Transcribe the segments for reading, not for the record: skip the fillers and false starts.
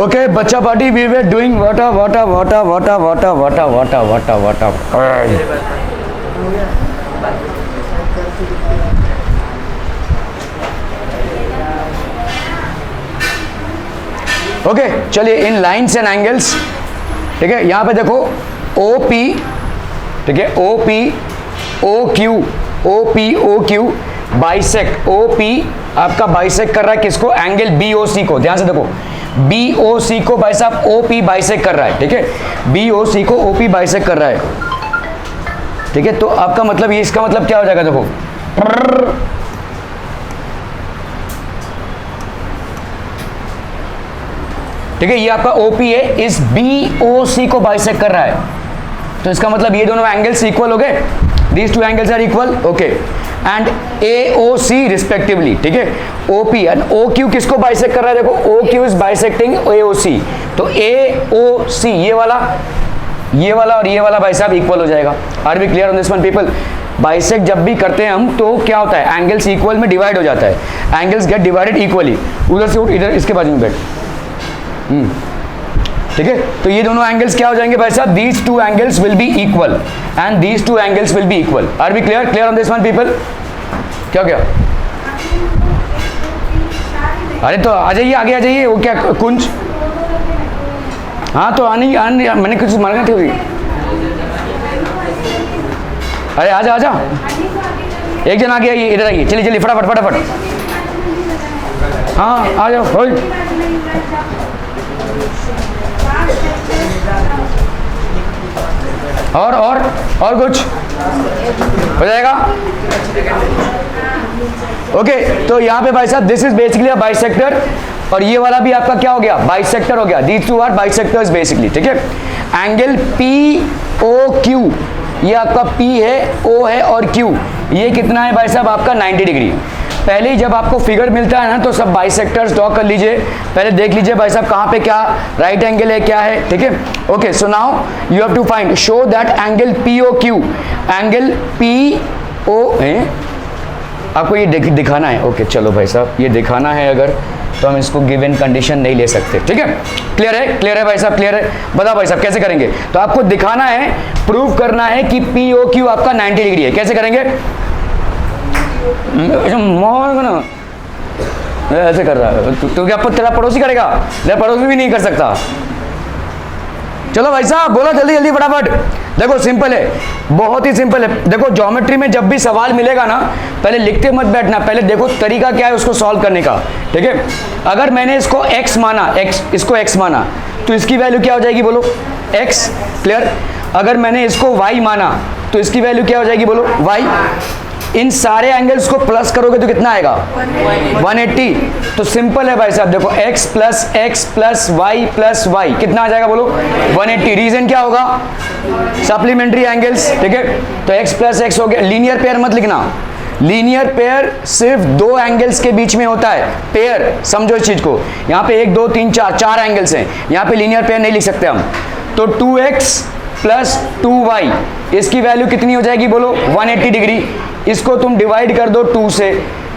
Okay, बच्चा party we were doing water. Okay चलिए इन lines and angles, ठीक है। यहाँ पे देखो OP, ठीक है, OP OQ बाइसेक्ट, OP आपका बाइसेक्ट कर रहा है किसको? एंगल BOC को। ध्यान से देखो, BOC को भाई साहब OP बाइसेक्ट कर रहा है, ठीक है, BOC को OP बाइसेक्ट कर रहा है, ठीक है। तो आपका मतलब ये, इसका मतलब क्या हो जाएगा? देखो ठीक है, ये आपका OP है, इस BOC को बाइसेक्ट कर रहा है, तो इसका मतलब ये दोनों एंगल्स इक्वल हो गए, these two angles are equal, okay. And AOC respectively, ठीक है, OP एंड OQ किसको बाइसेक्ट कर रहा है? देखो OQ इज बाइसेक्टिंग AOC, तो AOC ये वाला और ये वाला भाई साहब इक्वल हो जाएगा। Are we clear on this one people? Bisect जब भी करते हैं हम तो क्या होता है? एंगल्स इक्वल में डिवाइड हो जाता है, एंगल्स गेट डिवाइडेड इक्वली। उधर से उठ, इधर इसके बाजू में बैठ, ठीक है। तो ये दोनों एंगल्स क्या हो जाएंगे भाई साहब? These two angles will be equal and these two angles will be equal. Are we clear on this one people? क्या अरे तो आ जाइए, आगे आ जाइए। वो क्या कुंज? हाँ तो आने मैंने कुछ मना थी। अरे आजा एक जन आगे आइए, इधर आइए, चलिए फटाफट। हाँ आ जाओ। और कुछ हो जाएगा? ओके तो यहाँ पे भाई साहब this is basically a bisector, और ये वाला भी आपका क्या हो गया? बाइसेक्टर हो गया। These two are bisectors basically, ठीक है। एंगल POQ, ये आपका P है, O है और Q, ये कितना है भाई साहब? आपका 90 डिग्री। पहले ही जब आपको फिगर मिलता है ना तो सब बाइसेक्टर्स ड्रॉ कर लीजिए, पहले देख लीजिए भाई साहब कहाँ पे क्या राइट एंगल है, क्या है, ठीक है। Okay so now you have to find, show that angle POQ, angle PO है, आपको ये दिखाना है। ओके चलो भाई साहब, ये दिखाना है अगर, तो हम इसको गिवन कंडीशन नहीं ले सकते, ठीक है। क्लियर है भाई साहब? क्लियर है? बताओ भाई साहब कैसे करेंगे? तो आपको दिखाना है, प्रूव करना है कि POQ आपका 90 डिग्री है। कैसे करेंगे? ऐसे कर रहा है तो क्या तेरा पड़ोसी करेगा? मेरा पड़ोसी भी नहीं कर सकता। चलो भाई साहब बोलो जल्दी फटाफट। देखो सिंपल है, बहुत ही सिंपल है। देखो ज्योमेट्री में जब भी सवाल मिलेगा ना, पहले लिखते मत बैठना, पहले देखो तरीका क्या है उसको सॉल्व करने का, ठीक है। अगर मैंने इसको x माना, इसको x माना, तो इसकी वैल्यू क्या हो जाएगी? बोलो x। क्लियर? अगर मैंने इसको y माना तो इसकी वैल्यू क्या हो जाएगी? बोलो y। इन सारे एंगल्स को प्लस करोगे तो कितना आएगा? 180। तो सिंपल है भाई साहब, देखो x प्लस y कितना आ जाएगा? बोलो 180। रीजन क्या होगा? सप्लीमेंट्री एंगल्स, ठीक है। तो x प्लस x हो गया। लीनियर पेयर मत लिखना, लीनियर पेयर सिर्फ दो एंगल्स के बीच में होता है। पेयर समझो इस चीज को, यहाँ पे 1 2 3 4 एंगल्स हैं, यहाँ पे लीनियर पेयर नहीं लिख सकते हम। तो 2x प्लस 2y, इसकी वैल्यू कितनी हो जाएगी? बोलो 180 डिग्री। इसको तुम डिवाइड कर दो 2 से,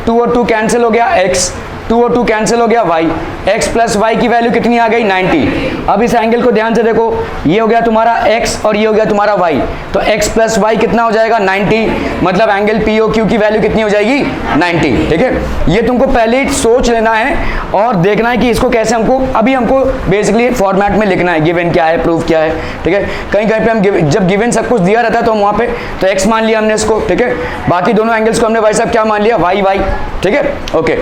2 और 2 कैंसिल हो गया x, 2 और 2 कैंसिल हो गया y, x प्लस y की वैल्यू कितनी आ गई? 90। अब इस एंगल को ध्यान से देखो, ये हो गया तुम्हारा x और ये हो गया तुम्हारा y, तो x प्लस y कितना हो जाएगा? 90। मतलब एंगल POQ की वैल्यू कितनी हो जाएगी? 90, ठीक है। ये तुमको पहले ही सोच लेना है और देखना है कि इसको कैसे हमको बेसिकली फॉर्मेट में लिखना है, गिवन क्या है, प्रूफ क्या है, ठीक है। कहीं पे हम जब गिवन सब कुछ दिया रहता है तो हम वहाँ पे तो x मान लिया हमने इसको, ठीक है। बाकी दोनों एंगल्स को हमने भाई साहब क्या मान लिया? y, ठीक है। Okay,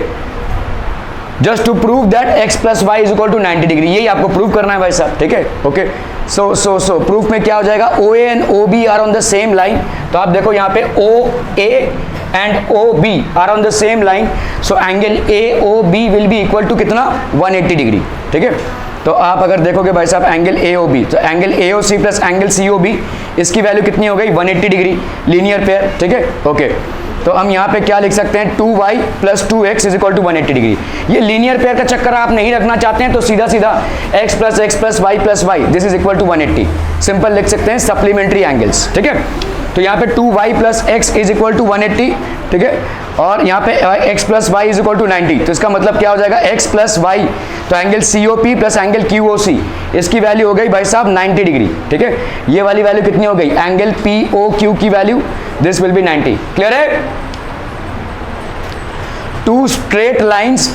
just to prove that x plus y is equal to 90 degree, यही आपको प्रूव करना है भाई साहब, ठीक है। ओके सो प्रूफ में क्या हो जाएगा? OA and OB are on the same line. तो आप देखो यहाँ पे OA and OB are on the same line, so angle AOB will be equal to कितना? 180 डिग्री, ठीक है। तो आप अगर देखोगे भाई साहब एंगल AOB, तो angle AOC plus angle COB, इसकी वैल्यू कितनी हो गई? 180 डिग्री, लीनियर पेयर, ठीक है। ओके तो हम यहाँ पे क्या लिख सकते हैं? 2y plus 2x is equal to 180 degree. ये लीनियर पेयर का चक्कर आप नहीं रखना चाहते हैं तो सीधा x plus y this is equal to 180, simple लिख सकते हैं सप्लीमेंट्री एंगल्स, ठीक है। तो यहाँ पे 2y plus x is equal to 180, ठीक है। और यहाँ पे x plus y is equal to 90, तो इसका मतलब क्या हो जाएगा x प्लस वाई, तो angle COP plus angle QOC, इसकी वैल्यू हो गई भाई साहब 90 डिग्री। ठीक है, ये वाली वैल्यू कितनी हो गई, एंगल POQ की value this will B 90। Clear है? Two straight lines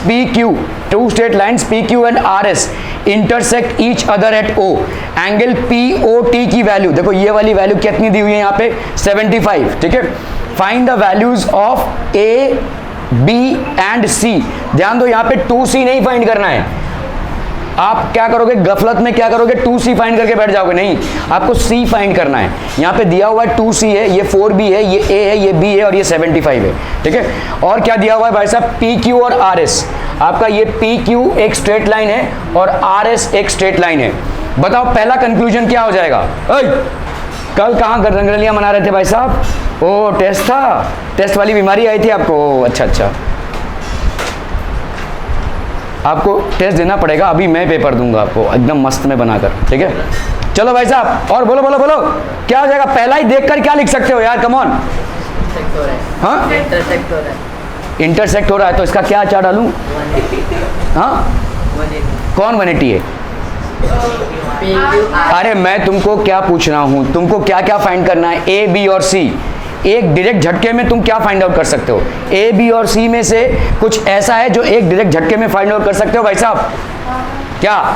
PQ and RS intersect each other at O. Angle POT की वैल्यू देखो, ये वाली वैल्यू कितनी दी हुई है यहाँ पे 75। ठीक है, find the values of A, B and C। ध्यान दो, यहाँ पे 2C नहीं फाइंड करना है। आप क्या करोगे, गफलत में क्या करोगे, 2C फाइंड करके बैठ जाओगे, नहीं, आपको C फाइंड करना है। यहाँ पे दिया हुआ है 2C है, ये 4B है, ये A है, ये B है और ये 75 है। ठीक है, और क्या दिया हुआ है भाई साहब, PQ और RS। आपका ये PQ एक स्ट्रेट लाइन है और RS एक स्ट्रेट लाइन है। बताओ पहला कंक्लूजन क्या हो जाएगा? कल कहाँ रंगरलियां मना रहे थे भाई साहब? ओ टेस्ट था, टेस्ट वाली बीमारी आई थी आपको? अच्छा अच्छा, आपको टेस्ट देना पड़ेगा, अभी मैं पेपर दूंगा आपको एकदम मस्त में बनाकर। ठीक है, चलो भाई साहब, और बोलो बोलो बोलो, क्या हो जाएगा? पहला ही देखकर क्या लिख सकते हो यार, कम ऑन। हाँ, इंटरसेक्ट हो रहा है, तो इसका क्या चार्ट डालूं? हाँ, कौन 180 है? अरे मैं तुमको क्या पूछ रहा हूं, तुमको क्या क्या फाइंड करना है, A, B और C। एक डायरेक्ट झटके में तुम क्या फाइंड आउट कर सकते हो? A, B और C में से कुछ ऐसा है जो एक डायरेक्ट झटके में फाइंड आउट कर सकते हो भाई साहब? क्या?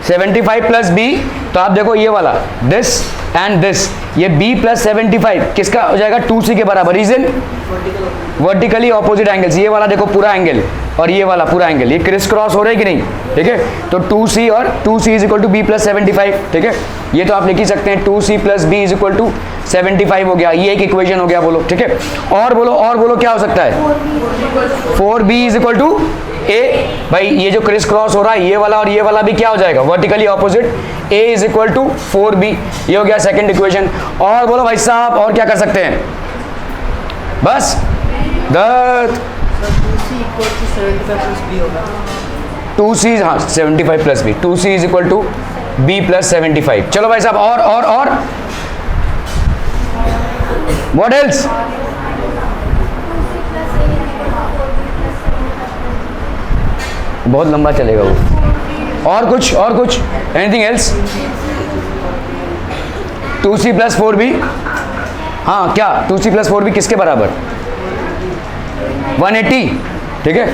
75 प्लस B, तो आप देखो ये वाला दिस एंड दिस, ये B प्लस 75 किसका हो जाएगा? 2C के बराबर। Reason, vertically opposite angles. ये वाला देखो पूरा एंगल और ये वाला पूरा एंगल, ये क्रिस क्रॉस हो रहे कि नहीं? ठीक है, तो 2C और 2C is equal to B plus 75। ठीक है, ये तो आप लिख ही सकते हैं, 2C plus B is equal to 75 हो गया, ये एक इक्वेशन हो गया। बोलो, ठीक है, और बोलो क्या हो सकता है? 4B is equal to A। भाई ये जो क्रिस क्रॉस हो रहा है, ये वाला और ये वाला भी क्या हो जाएगा? Vertically opposite. A is equal to 4B, ये हो गया सेकंड इक्वेशन। और बोलो भाई साहब, और क्या कर सकते हैं? बस दत्त 2C, हाँ 75 plus B, 2C is equal to B plus 75। चलो भाई साहब, और व्हाट एल्स? बहुत लंबा चलेगा वो। और कुछ anything else? 2C plus 4B, हाँ क्या 2C प्लस 4B किसके बराबर? 180। ठीक है,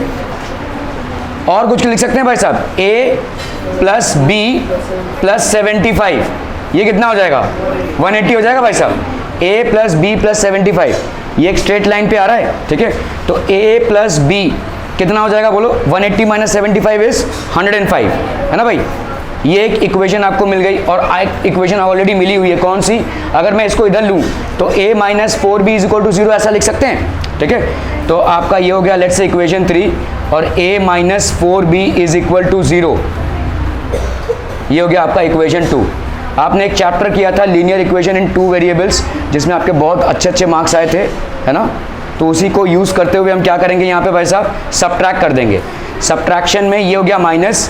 और कुछ लिख सकते हैं भाई साहब? A प्लस B प्लस 75, ये कितना हो जाएगा? 180 हो जाएगा भाई साहब। A प्लस B प्लस 75, ये एक स्ट्रेट लाइन पे आ रहा है। ठीक है, तो A प्लस B कितना हो जाएगा? बोलो, 180 माइनस 75 इज 105, है ना भाई? ये एक इक्वेशन आपको मिल गई, और एक इक्वेशन ऑलरेडी मिली हुई है, कौन सी? अगर मैं इसको इधर लूँ तो A minus 4B is equal to 0 ऐसा लिख सकते हैं। ठीक है, तो आपका ये हो गया लेट्स से इक्वेशन 3, और A minus 4B is equal to 0, ये हो गया आपका इक्वेशन 2। आपने एक चैप्टर किया था लीनियर इक्वेशन इन 2 वेरिएबल्स, जिसमें आपके बहुत अच्छे मार्क्स आए थे, है ना? तो उसी को यूज़ करते हुए हम क्या करेंगे यहाँ पे भाई साहब? सब्ट्रैक्ट कर देंगे। सब्ट्रैक्शन में ये हो गया माइनस,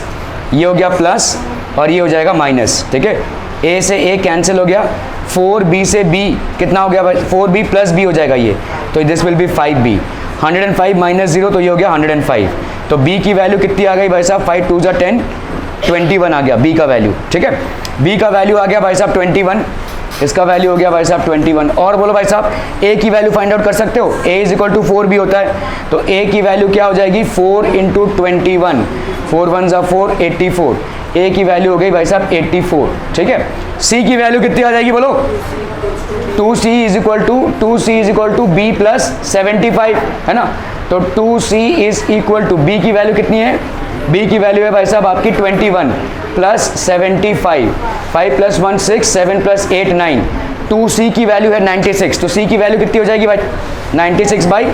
ये हो गया प्लस, और ये हो जाएगा माइनस। ठीक है, A से A कैंसिल हो गया, 4B से B कितना हो गया भाई? 4B प्लस B हो जाएगा ये, तो this will B 5B। 105 minus 0, तो ये हो गया 105। तो B की वैल्यू कितनी आ गई भाई साहब? 5 2 जा 10, 21 आ गया B का वैल्यू। ठीक है, B का वैल्यू आ गया भाई साहब 21, इसका वैल्यू हो गया भाई साहब 21। और बोलो भाई साहब, A की वैल्यू फाइंड आउट कर सकते हो? A is equal to 4B होता है, तो A की वैल्यू क्या हो जाएगी? 4 इंटू 21, 4 1 जा 4, 84। A की वैल्यू हो गई भाई साहब 84। ठीक है, C की वैल्यू कितनी आ जाएगी? बोलो, 2C is equal to B plus 75, है ना? तो 2C is equal to B की वैल्यू कितनी है? B की वैल्यू है भाई साहब आपकी 21 प्लस 75, 5 प्लस 1 6, 7 प्लस 8 9। 2C की वैल्यू है 96, तो C की वैल्यू कितनी हो जाएगी भाई? 96 by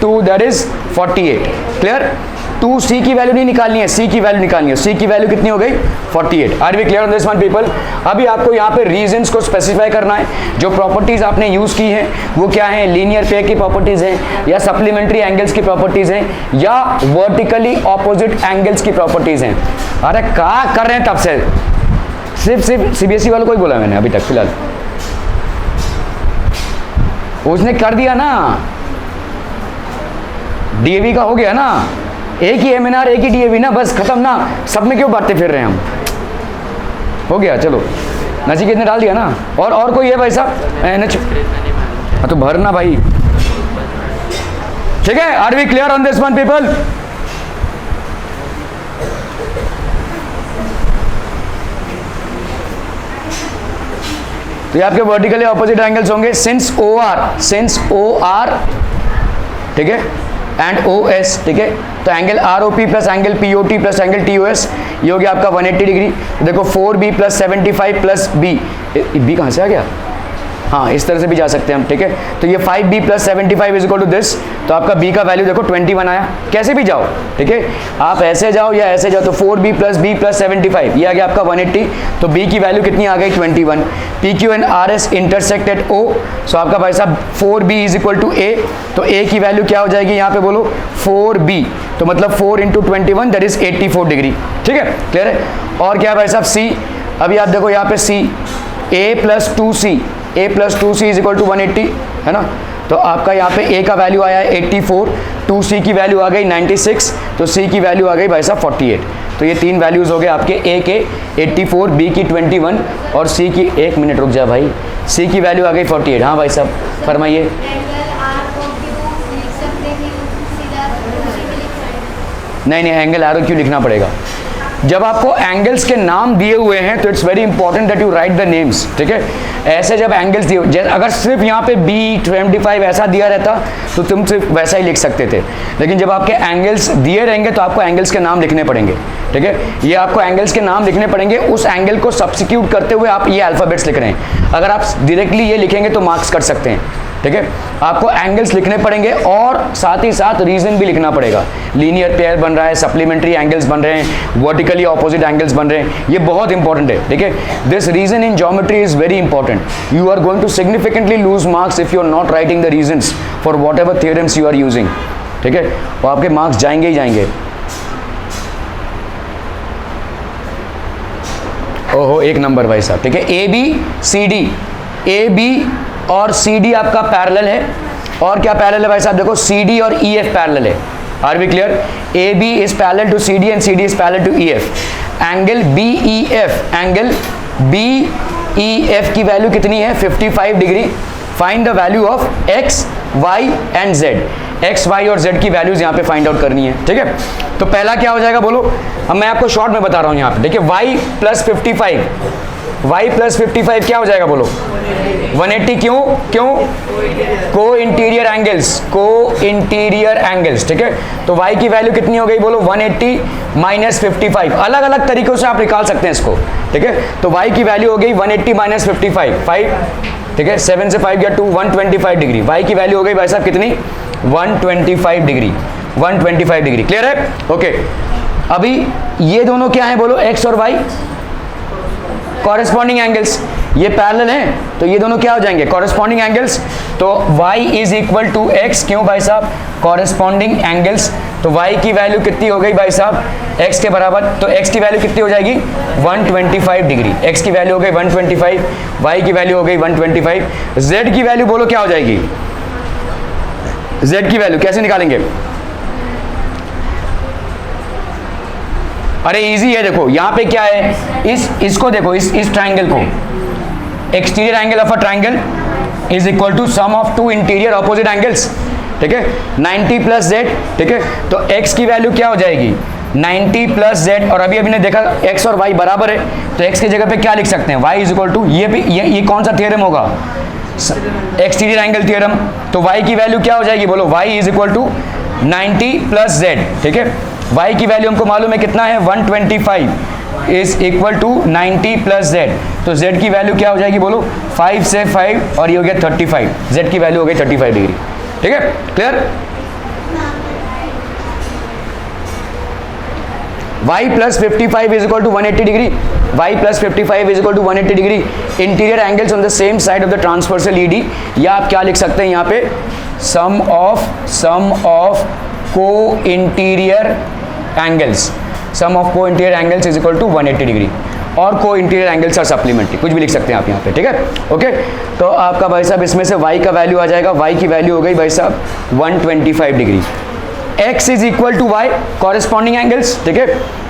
2, that is 48। Clear? 2C की वैल्यू नहीं निकालनी है, C की वैल्यू निकालनी है। C की वैल्यू कितनी हो गई? 48। Are we clear on this one people? अभी आपको यहाँ पे रीजंस को स्पेसिफाई करना है। जो प्रॉपर्टीज आपने यूज की हैं वो क्या है? लीनियर पेयर की प्रॉपर्टीज हैं, या सप्लीमेंट्री एंगल्स की प्रॉपर्टीज हैं, या वर्टिकली ऑपोजिट एंगल्स की प्रॉपर्टीज हैं। अरे क्या कर रहे हैं तब से? सिर्फ CBSE वालों को ही बोला मैंने अभी तक फिलहाल। उसने कर दिया ना, डीएवी का हो गया ना, एक ही एमएनआर एक ही डीएवी ना, बस खत्म ना, सब में क्यों बांटते फिर रहे हैं हम, हो गया। चलो नचिकेत ने डाल दिया ना, और कोई है भाई साहब एनएच, हाँ तो भरना भाई, ठीक है। Are we clear on this one people? तो ये आपके वर्टिकली ऑपोजिट एंगल्स होंगे सिंस ओ आर, ठीक है, एंड ओ एस, ठीक है। तो angle R O P plus angle P O T plus angle T O S, ये हो गया आपका 180 डिग्री। तो देखो 4b प्लस 75 प्लस बी कहाँ से आ गया, हाँ इस तरह से भी जा सकते हैं हम, ठीक है। तो ये 5b plus 75 is equal to this, तो आपका b का वैल्यू देखो 21 आया, कैसे भी जाओ, ठीक है, आप ऐसे जाओ या ऐसे जाओ। तो 4b प्लस b प्लस 75 ये आ गया आपका 180, तो b की वैल्यू कितनी आ गई 21। PQ and RS intersect at O, so आपका भाई साहब 4b is equal to a, तो a की वैल्यू क्या हो जाएगी यहाँ पे बोलो 4b, तो मतलब 4 इंटू 21 दैट इज 84 डिग्री, ठीक है, क्लियर है। और क्या है भाई साहब c, अभी आप देखो यहाँ पे c, a plus 2c is equal to 180 है ना, तो आपका यहाँ पे a का वैल्यू आया है 84, 2c की वैल्यू आ गई 96, तो c की वैल्यू आ गई भाई साहब 48। तो ये तीन वैल्यूज हो गए आपके, a के 84, b की 21 और c की, एक मिनट रुक जा भाई, c की वैल्यू आ गई 48। हाँ भाई साहब फरमाइए। नहीं एंगल आर ओ क्यों लिखना पड़ेगा, जब आपको एंगल्स के नाम दिए हुए हैं तो it's very important that you right the names, ठीक है। ऐसे जब एंगल्स दिए, जैसे अगर सिर्फ यहाँ पे B25 ऐसा दिया रहता तो तुम सिर्फ वैसा ही लिख सकते थे, लेकिन जब आपके एंगल्स दिए रहेंगे तो आपको एंगल्स के नाम लिखने पड़ेंगे, ठीक है। ये आपको एंगल्स के नाम लिखने पड़ेंगे, उस एंगल को सब्स्टिट्यूट करते हुए आप ये अल्फाबेट्स लिख रहे हैं। अगर आप डायरेक्टली ये लिखेंगे तो मार्क्स कट सकते हैं, ठीक है। आपको एंगल्स लिखने पड़ेंगे और साथ ही साथ रीजन भी लिखना पड़ेगा, लीनियर पेयर बन रहा है, सप्लीमेंट्री एंगल्स बन रहे हैं, वर्टिकली ऑपोजिट एंगल्स बन रहे हैं, ये बहुत इंपॉर्टेंट है, ठीक है। This reason in geometry is very important, you are going to significantly lose marks if you are not writing the reasons for whatever theorems you are using, ठीक है, और आपके मार्क्स जाएंगे ही जाएंगे। ओहो एक नंबर भाई साहब, ठीक है। ए बी और सी डी आपका पैरेलल है, और क्या पैरेलल है भाई साहब, देखो सी डी और ई एफ पैरेलल है। Are we clear? A B is parallel to C D and C D is parallel to E F. Angle B E F की वैल्यू कितनी है 55 डिग्री। Find the value of X Y and Z, X Y और Z की values यहाँ पे find out करनी है, ठीक है। तो पहला क्या हो जाएगा बोलो, अब मैं आपको शॉर्ट में बता रहा हूँ यहाँ पे, देखिए y प्लस 55 क्या हो जाएगा बोलो 180, क्यों को इंटीरियर एंगल्स, ठीक है। तो y की वैल्यू कितनी हो गई बोलो 180 माइनस 55, अलग अलग तरीकों से आप निकाल सकते हैं इसको, ठीक है। तो y की वैल्यू हो गई 180 माइनस 55, ठीक है, 7 से 5 गया 2, 125 डिग्री। y की वैल्यू हो गई भाई साहब कितनी 125 डिग्री, 125 डिग्री, क्लियर है, ओके। अभी ये दोनों क्या है बोलो x और y कॉरेस्पॉन्डिंग एंगल्स, ये पैरेलल हैं तो ये दोनों क्या हो जाएंगे कॉरेस्पॉन्डिंग एंगल्स। तो y is equal to x, क्यों भाई साहब कॉरेस्पॉन्डिंग एंगल्स। तो y की वैल्यू कितनी हो गई भाई साहब x के बराबर, तो x की वैल्यू कितनी हो जाएगी 125 डिग्री, x की वैल्यू हो गई 125, y की वैल्यू हो गई 125। z की वैल्यू बोलो क्या हो जाएगी, z की वैल्यू कैसे निकालेंगे, अरे इजी है, देखो यहाँ पे क्या है, इसको देखो, इस ट्राइंगल को, exterior angle of a triangle is equal to sum of two interior opposite angles, ठीक है, 90 प्लस जेड, ठीक है। तो x की वैल्यू क्या हो जाएगी 90 प्लस जेड, और अभी ने देखा x और y बराबर है, तो x की जगह पे क्या लिख सकते हैं y इज इक्वल टू, ये कौन सा थियरम होगा एक्सटीरियर एंगल थियरम। तो y की वैल्यू क्या हो जाएगी बोलो y is equal to 90 plus Z, ठीक है। y की वैल्यू हमको मालूम है कितना है 125 is equal to 90 plus Z, तो z की वैल्यू क्या हो जाएगी बोलो 5 से 5 और ये हो गया 35, z की वैल्यू हो गई 35 डिग्री, ठीक है, clear. y plus 55 is equal to 180 degree, y plus 55 is equal to 180 degree, interior angles on the same side of the transversal ED, या आप क्या लिख सकते हैं यहाँ पे sum of co interior angles, sum of co interior angles is equal to 180 degree. और co interior angles are supplementary, कुछ भी लिख सकते हैं आप यहाँ पे, ठीक है। ओके, तो आपका भाई साहब इसमें से y का वैल्यू आ जाएगा, y की वैल्यू हो गई भाई साहब 125 degree. x is equal to Y, corresponding angles, ठीक है,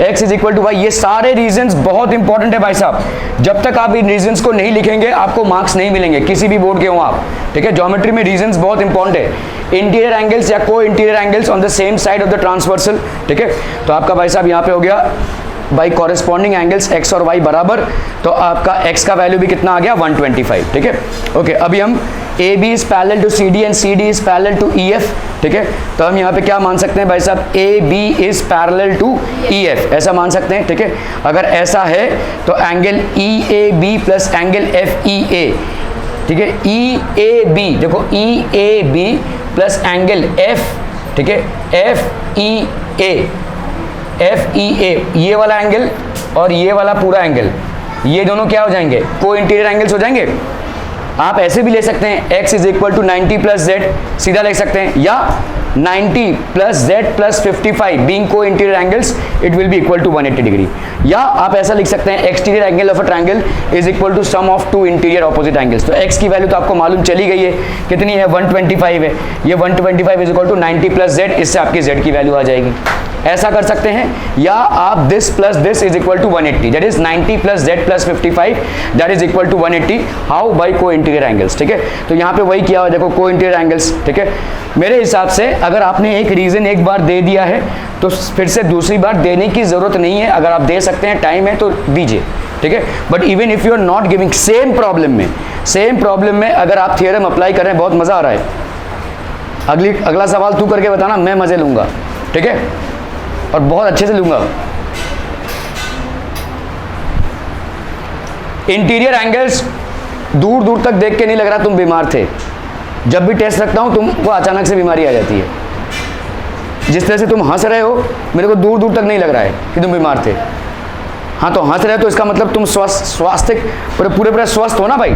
x is equal to Y. ये सारे रीजंस बहुत इंपॉर्टेंट है भाई साहब, जब तक आप इन रीजंस को नहीं लिखेंगे आपको मार्क्स नहीं मिलेंगे, किसी भी बोर्ड के हो आप, ठीक है। ज्योमेट्री में रीजंस बहुत इंपॉर्टेंट है। इंटीरियर एंगल्स या को interior angles on the same side of the transversal, ठीक है। तो आपका भाई साहब यहाँ पे हो गया बाई कॉरेस्पॉन्डिंग एंगल्स x और y बराबर, तो आपका x का वैल्यू भी कितना आ गया 125, ठीक है। ओके, अभी हम AB is parallel to CD and CD is parallel to EF, ठीक है। तो हम यहाँ पे क्या मान सकते हैं भाई साहब, AB is parallel to EF, ऐसा मान सकते हैं, ठीक है। अगर ऐसा है तो angle EAB plus angle FEA, ठीक है, EAB देखो EAB प्लस एंगल F, ठीक है, FEA, ये वाला एंगल और ये वाला पूरा एंगल, ये दोनों क्या हो जाएंगे, को इंटीरियर एंगल्स हो जाएंगे। आप ऐसे भी ले सकते हैं x is equal to 90 plus Z, सीधा लिख सकते हैं, या 90 plus Z plus 55 being co interior angles it will be equal to 180 degree. या आप ऐसा लिख सकते हैं exterior angle of a triangle is equal to sum of two interior opposite angles. तो x की वैल्यू तो आपको मालूम चली गई है, कितनी है 125 है, ये 125 is equal to 90 plus Z, इससे आपकी z की वैल्यू आ जाएगी। ऐसा कर सकते हैं, या आप this plus this is equal to 180, that is 90 plus Z plus 55 that is equal to 180, how by co interior angles, ठीक है। तो यहाँ पे वही किया हुआ, देखो को इंटीरियर एंगल्स, ठीक है। मेरे हिसाब से अगर आपने एक रीजन एक बार दे दिया है तो फिर से दूसरी बार देने की जरूरत नहीं है, अगर आप दे सकते हैं, टाइम है तो दीजिए, ठीक है। But even if you are not giving, same problem में अगर आप थियरम अप्लाई कर रहे हैं, बहुत मजा आ रहा है, अगला सवाल तू करके बताना, मैं मजे लूंगा, ठीक है, और बहुत अच्छे से लूंगा। इंटीरियर एंगल्स दूर दूर तक देख के नहीं लग रहा तुम बीमार थे, जब भी टेस्ट रखता हूं तुमको अचानक से बीमारी आ जाती है। जिस तरह से तुम हंस रहे हो, मेरे को दूर दूर तक नहीं लग रहा है कि तुम बीमार थे। हाँ, तो हंस रहे हो तो इसका मतलब तुम स्वास्थ्य पूरे स्वस्थ हो ना भाई,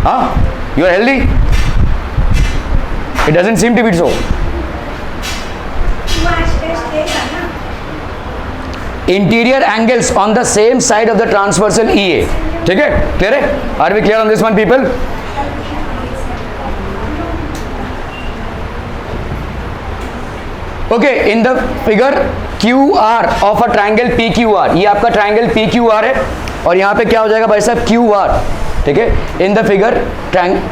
हाँ, you are healthy, it doesn't seem to be so. Interior angles on the same side of the transversal EA, ठीक है, क्लियर है, are we clear on this one people? Okay, in the figure QR of a triangle PQR, ये आपका triangle PQR है, और यहाँ पे क्या हो जाएगा भाई साहब QR, ठीक है। In the figure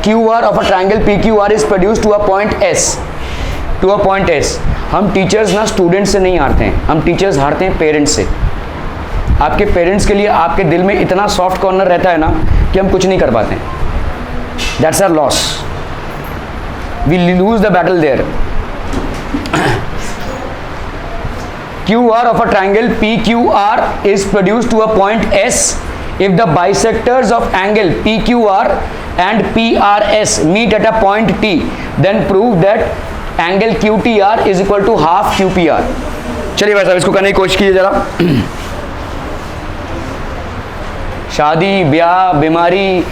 QR of a triangle PQR is produce to a point S। हम टीचर्स ना स्टूडेंट से नहीं हारते हैं, हम टीचर्स हारते हैं पेरेंट्स से। आपके पेरेंट्स के लिए आपके दिल में इतना सॉफ्ट कॉर्नर रहता है ना कि हम कुछ नहीं कर पाते हैं, that's our loss, we lose the battle there. QR of a triangle PQR is produced to a point S if the bisectors of angle PQR and PRS meet at a point T, then prove that angle QTR is equal to half QPR। चलिए भाई साहब इसको करने की कोशिश कीजिए जरा। शादी, ब्याह, बीमारी,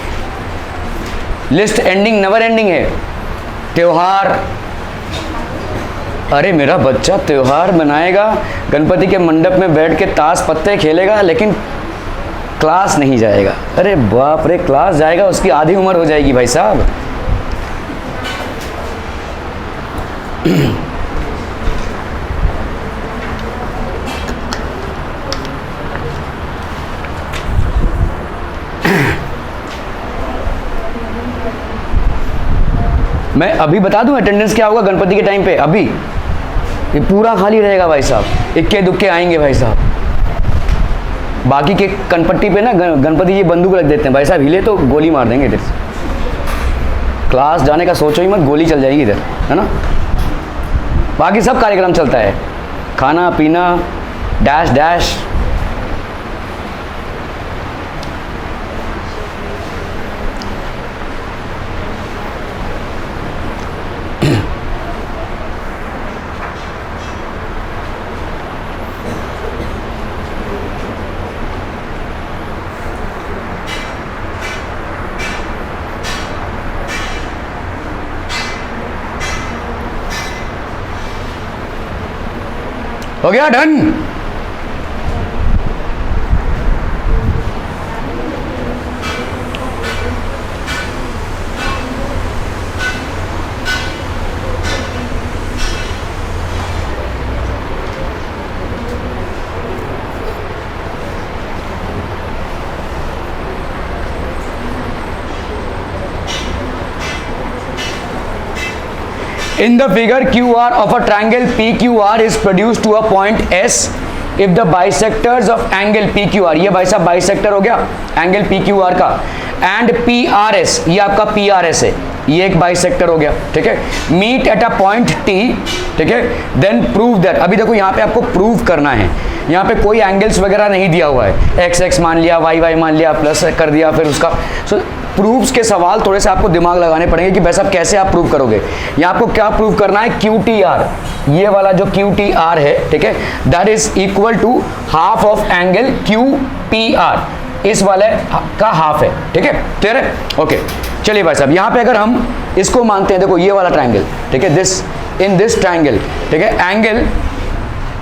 लिस्ट एंडिंग नेवर एंडिंग है। त्योहार, अरे मेरा बच्चा त्योहार मनाएगा, गणपति के मंडप में बैठ के ताश पत्ते खेलेगा, लेकिन क्लास नहीं जाएगा। अरे बाप रे, क्लास जाएगा उसकी आधी उम्र हो जाएगी भाई साहब। मैं अभी बता दूं अटेंडेंस क्या होगा गणपति के टाइम पे, अभी ये पूरा खाली रहेगा भाई साहब, इक्के दुक्के आएंगे भाई साहब। बाकी के कनपट्टी पे ना गणपति जी बंदूक रख देते हैं भाई साहब, हिले तो गोली मार देंगे इधर से। क्लास जाने का सोचो ही मत, गोली चल जाएगी इधर, है ना। बाकी सब कार्यक्रम चलता है, खाना पीना डैश डैश। हो गया done. In the figure, QR of a triangle PQR is produced to a point S if the bisectors of angle PQR, ये भाई साहब बाइसेक्टर हो गया एंगल PQR का, एंड PRS, ये आपका PRS है, ये एक बाइसेक्टर हो गया, ठीक है, meet at a point T, ठीक है, देन प्रूव दैट। अभी देखो यहाँ पे आपको प्रूव करना है, यहाँ पे कोई एंगल्स वगैरह नहीं दिया हुआ है, एक्स एक्स मान लिया, वाई वाई मान लिया, प्लस कर दिया, फिर उसका प्रूफ्स के सवाल थोड़े से आपको दिमाग लगाने पड़ेंगे कि भाई साहब कैसे आप प्रूव करोगे। यहाँ आपको क्या प्रूव करना है, QTR, ये वाला जो QTR है, ठीक है, that is equal to half of angle QPR, इस वाले का हाफ है, ठीक है, क्लियर है, ओके। चलिए भाई साहब यहाँ पे अगर हम इसको मानते हैं, देखो ये वाला ट्राइंगल, ठीक है, दिस इन दिस ट्राइंगल, ठीक है, एंगल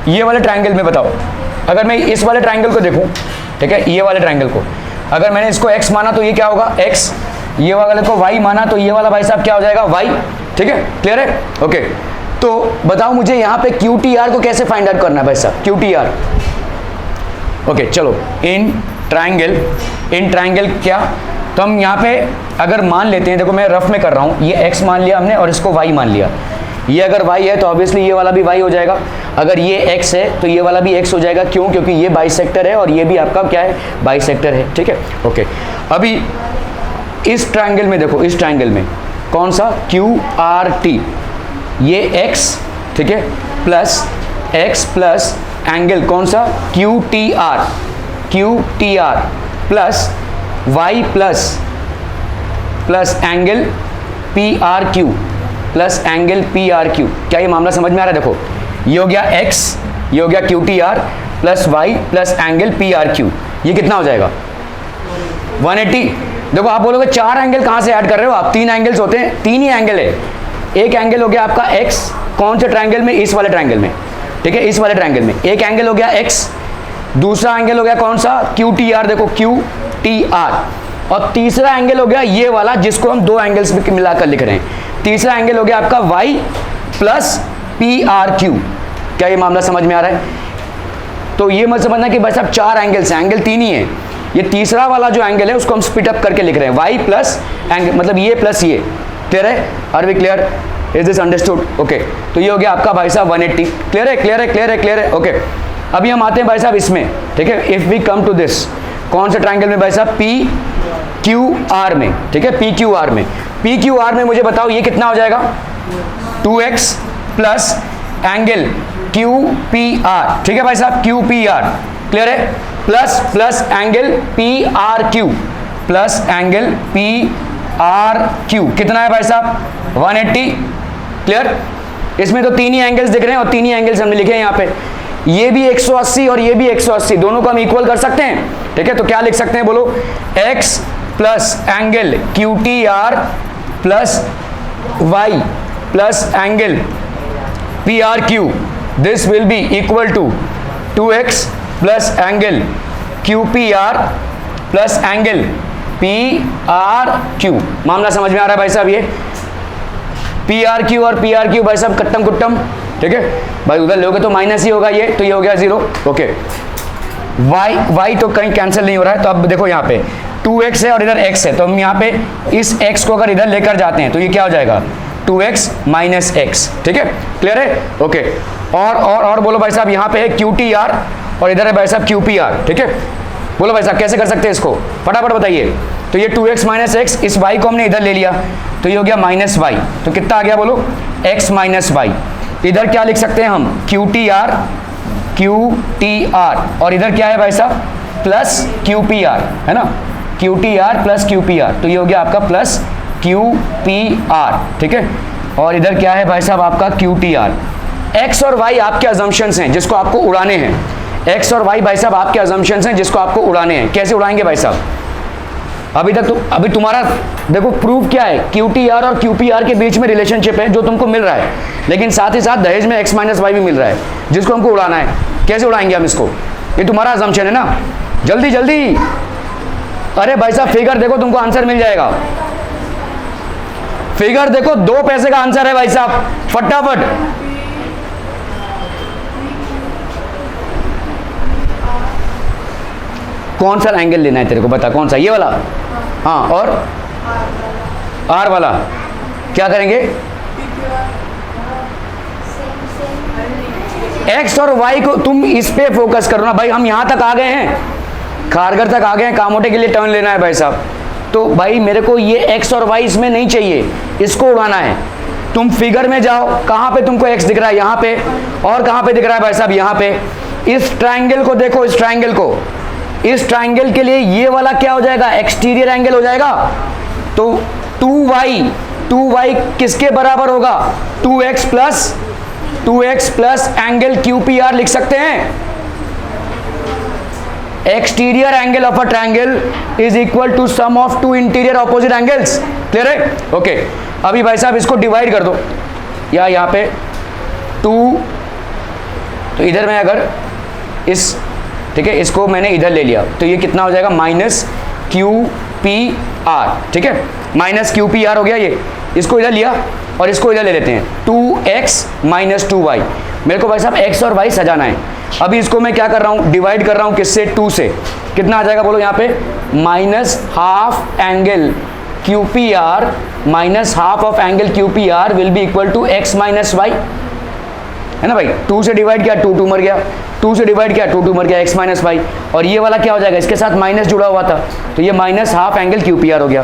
ये वाले ट्राइंगल में बताओ, अगर मैं इस वाले ट्राइंगल को देखूं, ठीक है, ये वाले ट्राइंगल को अगर मैंने इसको x माना तो ये क्या होगा x, ये वाले को y माना तो ये वाला भाई साहब क्या हो जाएगा y, ठीक है, क्लियर है, ओके। तो बताओ मुझे यहाँ पे QTR को कैसे फाइंड आउट करना है भाई साहब, QTR, ओके, चलो इन ट्राइंगल क्या, तो हम यहाँ पे अगर मान लेते हैं, देखो मैं रफ में कर रहा हूँ, ये x मान लिया हमने और इसको y मान लिया, ये अगर y है तो ऑब्वियसली ये वाला भी y हो जाएगा, अगर ये x है तो ये वाला भी x हो जाएगा, क्यों, क्योंकि ये बाइसेक्टर है और ये भी आपका क्या है, बाइसेक्टर है, ठीक है, ओके। अभी इस ट्रायंगल में देखो, इस ट्रायंगल में कौन सा, QRT, ये x, ठीक है, प्लस x प्लस एंगल कौन सा, QTR plus y plus angle PRQ plus angle PRQ। क्या ये मामला समझ में आ रहा है, देखो ये हो गया x, ये हो गया QTR plus y plus angle PRQ, ये कितना हो जाएगा 180। देखो आप बोलोगे चार एंगल कहाँ से ऐड कर रहे हो आप, तीन एंगल्स होते हैं, तीन ही एंगल है, एक एंगल हो गया आपका x, कौन से ट्रायंगल में, इस वाले ट्रायंगल में, ठीक है, इस वाले ट्रायंगल में एक एंगल हो गया x, दूसरा एंगल हो गया कौन सा, QTR, देखो QTR, और तीसरा एंगल हो गया ये वाला जिसको हम दो एंगल्स में मिलाकर लिख रहे हैं, तीसरा एंगल हो गया आपका y प्लस PRQ। क्या ये मामला समझ में आ रहा है, तो ये मत समझना कि भाई साहब चार एंगल्स हैं, एंगल तीन ही है, ये तीसरा वाला जो एंगल है उसको हम स्प्लिट अप करके लिख रहे हैं, y प्लस एंगल मतलब ये प्लस ये, क्लियर है, are we clear, is this understood, okay. तो ये हो गया आपका भाई साहब 180, क्लियर है, क्लियर है, क्लियर है, क्लियर है, ओके। अभी हम आते हैं भाई साहब इसमें, ठीक है, if we come to this, कौन से ट्रायंगल में भाई साहब, PQR में, ठीक है, PQR में, PQR में मुझे बताओ ये कितना हो जाएगा, 2x प्लस एंगल QPR, ठीक है भाई साहब, QPR, क्लियर है, plus angle PRQ plus angle PRQ, कितना है भाई साहब 180, क्लियर। इसमें तो तीन ही एंगल्स दिख रहे हैं और तीन ही एंगल्स हमने लिखे हैं यहाँ पे, ये भी 180 और ये भी 180, दोनों को हम इक्वल कर सकते हैं, ठीक है, तो क्या लिख सकते हैं बोलो, x plus angle QTR plus y plus angle PRQ, this will be equal to 2x plus angle QPR plus angle PRQ। मामला समझ में आ रहा है भाई साहब, ये PRQ और PRQ भाई साहब कट्टम कुट्टम, ठीक है भाई, उधर लोगे तो माइनस ही होगा ये, तो ये हो गया 0, ओके। y तो कहीं कैंसिल नहीं हो रहा है, तो अब देखो यहाँ पे 2x है और इधर x है, तो हम यहाँ पे इस x को अगर इधर लेकर जाते हैं तो ये क्या हो जाएगा 2x माइनस x, ठीक है, क्लियर है, ओके। और बोलो भाई साहब, यहाँ पे है QTR और इधर है भाई साहब QPR, ठीक है, बोलो भाई साहब कैसे कर सकते हैं इसको, फटाफट बताइए। तो ये 2x माइनस x, इस y को हमने इधर ले लिया तो ये हो गया माइनस y, तो कितना आ गया बोलो, x माइनस y। इधर क्या लिख सकते हैं हम, QTR और इधर क्या है भाई साहब प्लस QPR, है ना, QTR प्लस QPR, तो ये हो गया आपका प्लस QPR, ठीक है, और इधर क्या है भाई साहब आपका QTR। x और y आपके अजम्पशंस हैं जिसको आपको उड़ाने हैं, x और y भाई साहब आपके अजम्पशंस हैं जिसको आपको उड़ाने हैं, कैसे उड़ाएंगे भाई साहब, अभी तुम्हारा देखो प्रूफ क्या है, QTR और QPR के बीच में रिलेशनशिप है जो तुमको मिल रहा है, लेकिन साथ ही साथ दहेज में x माइनस y भी मिल रहा है जिसको हमको उड़ाना है, कैसे उड़ाएंगे हम इसको, ये तुम्हारा अजम्पशन है ना, जल्दी जल्दी, अरे भाई साहब फिगर देखो तुमको आंसर मिल जाएगा, फिगर देखो 2 पैसे का आंसर है भाई साहब, फटाफट। कौन सा एंगल लेना है तेरे को, बता कौन सा, ये वाला, हाँ, और R वाला क्या करेंगे, एक्स और वाई को तुम इस पे फोकस करो ना भाई। हम यहां तक आ गए हैं, खारघर तक आ गए हैं, कामोटे के लिए टर्न लेना है भाई साहब। तो भाई मेरे को ये एक्स और वाई इसमें नहीं चाहिए, इसको उड़ाना है। तुम फिगर में जाओ, कहां पे तुमको एक्स दिख रहा है? यहां पे। और कहां पे दिख रहा है भाई साहब? यहां पे। इस ट्राइंगल को देखो, इस ट्राइंगल को, इस ट्राइंगल के लिए ये वाला क्या हो जाएगा? एक्सटीरियर एंगल हो जाएगा। तो 2y किसके बराबर होगा? 2x प्लस एंगल QPR लिख सकते हैं। Exterior angle of a triangle is equal to sum of two interior opposite angles. Clear है? ओके। अभी भाई साहब इसको डिवाइड कर दो, या यहाँ पे 2, तो इधर में अगर इस, ठीक है, इसको मैंने इधर ले लिया तो ये कितना हो जाएगा? -QPR। ठीक है, -QPR हो गया ये। इसको इधर लिया और इसको इधर ले लेते हैं, 2x - 2y। मेरे को भाई साहब x और y सजाना है। अभी इसको मैं क्या कर रहा हूँ? डिवाइड कर रहा हूँ किससे? 2 से। कितना आ जाएगा बोलो यहाँ पे? -Half angle QPR -half of angle QPR will be equal to x - y, है ना भाई? 2 से डिवाइड किया, 2 मर गया, 2 से डिवाइड किया, 2 मर गया, x - y। और ये वाला क्या हो जाएगा? इसके साथ माइनस जुड़ा हुआ था, तो ये -हाफ एंगल QPR हो गया।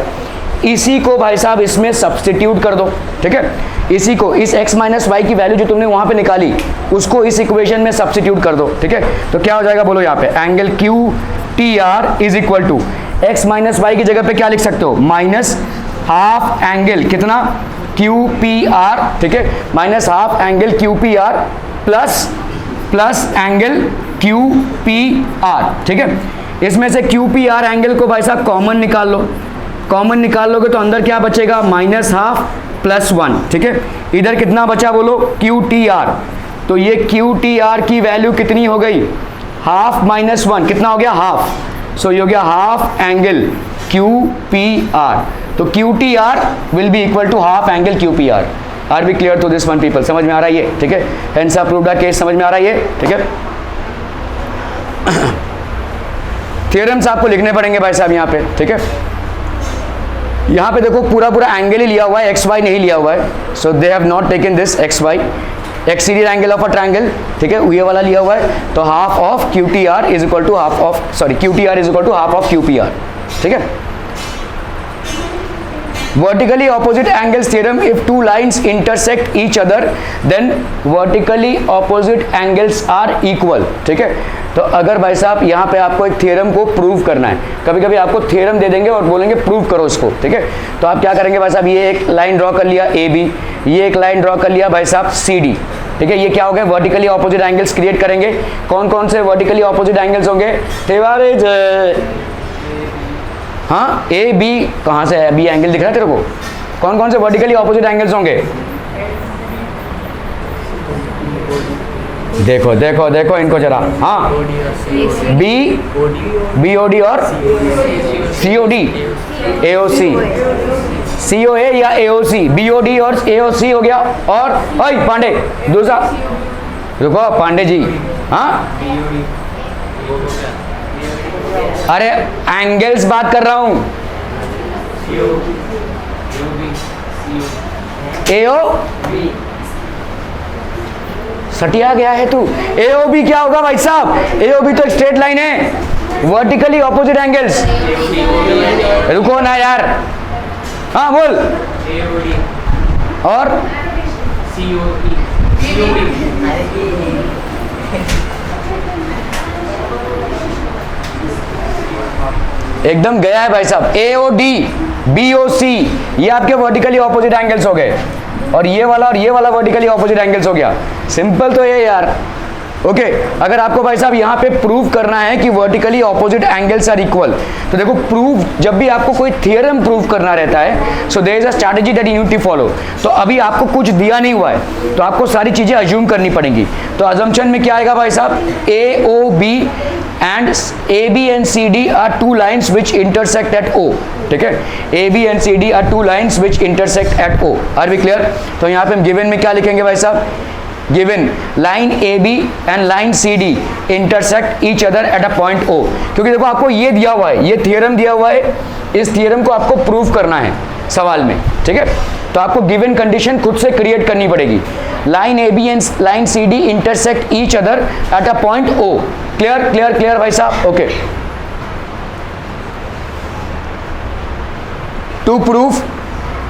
इसी को भाई साहब इसमें सब्स्टिट्यूट कर दो। ठीक है, इसी को, इस x - y की वैल्यू जो तुमने वहां पे निकाली उसको इस इक्वेशन में सब्स्टिट्यूट कर दो। ठीक है, तो क्या हो जाएगा बोलो यहाँ पे? Angle QTR is equal to x - y की जगह पे क्या लिख सकते हो? -हाफ एंगल कितना? QPR। ठीक है, -half angle QPR plus angle QPR। ठीक है, इसमें से QPR एंगल को भाई साहब कॉमन निकाल लो। कॉमन निकाल लोगे तो अंदर क्या बचेगा? -हाफ + 1। ठीक है, इधर कितना बचा बोलो? QTR। तो ये QTR की वैल्यू कितनी हो गई? हाफ - 1 कितना हो गया? हाफ। सो ये हो गया हाफ एंगल QPR। तो QTR will be equal to half angle QPR। Are we clear to this one people? समझ में आ रहा है ये? ठीक है, हेंस अप्रूव्ड केस समझ में आ रहा है ये? ठीक है, थ्योरम्स आपको लिखने पड़ेंगे भाई साहब यहाँ पे। ठीक है, यहाँ पे देखो पूरा एंगल ही लिया हुआ है, XY नहीं लिया हुआ है। So they have not taken this XY, exterior angle of a triangle. ठीक है, ये वाला लिया हुआ है। तो half of QTR is equal to half of, sorry, QTR is equal to half of QPR। ठीक है, vertically opposite angles theorem, if two lines intersect each other then vertically opposite angles are equal। ठीक है, तो अगर भाई साहब यहाँ पे आपको एक थ्योरम को प्रूव करना है, कभी कभी आपको थ्योरम दे देंगे और बोलेंगे प्रूव करो इसको। ठीक है, तो आप क्या करेंगे भाई साहब? ये एक लाइन ड्रॉ कर लिया AB, ये एक लाइन ड्रॉ कर लिया भाई साहब CD। ठीक है, ये क्या हो गए? वर्टिकली ऑपोजिट एंगल्स क्रिएट करेंगे। कौन कौन से वर्टिकली ऑपोजिट एंगल्स होंगे? हाँ, ए बी कहाँ से है? बी एंगल दिख रहा है तेरे को? कौन कौन से वर्टिकली ऑपोजिट एंगल्स होंगे? देखो देखो देखो इनको जरा। हाँ, BOD और COD, AOC, COA या AOC, BOD और AOC हो गया। और पांडे दूसरा, रुको पांडे जी। हाँ, अरे एंगल्स बात कर रहा हूं। AO सटिया गया है तू। AOB क्या होगा भाई साहब? AOB तो एक स्ट्रेट लाइन है, वर्टिकली ऑपोजिट एंगल्स। रुको ना यार। हाँ बोल। और एकदम गया है भाई साहब। AOD, BOC ये आपके वर्टिकली ऑपोजिट एंगल्स हो गए, और ये वाला वर्टिकली ऑपोजिट एंगल्स हो गया। सिंपल तो ये यार। ओके, अगर आपको भाई साहब यहाँ पे प्रूव करना है कि vertically opposite angles are equal, तो देखो प्रूव, जब भी आपको कोई थ्योरम प्रूव करना रहता है, so there is a strategy that you need to follow. तो अभी आपको कुछ दिया नहीं हुआ है, तो आपको सारी चीजें अज्यूम करनी पड़ेंगी। तो अजम्पशन में क्या आएगा भाई साहब? AOB and AB and CD are two lines which intersect at O। ठीक है, AB and CD are two lines which intersect at O। Are we clear? तो यहाँ पे हम गिवन में क्या लिखेंगे भाई साहब? Given line AB and line CD intersect each other at a point O। क्योंकि देखो आपको ये दिया हुआ है, ये थ्योरम दिया हुआ है, इस थ्योरम को आपको प्रूव करना है सवाल में। ठीक है, तो आपको गिवन कंडीशन खुद से क्रिएट करनी पड़ेगी। Line A B and line C D intersect each other at a point O. Clear clear clear भाई साहब? ओके। टू प्रूफ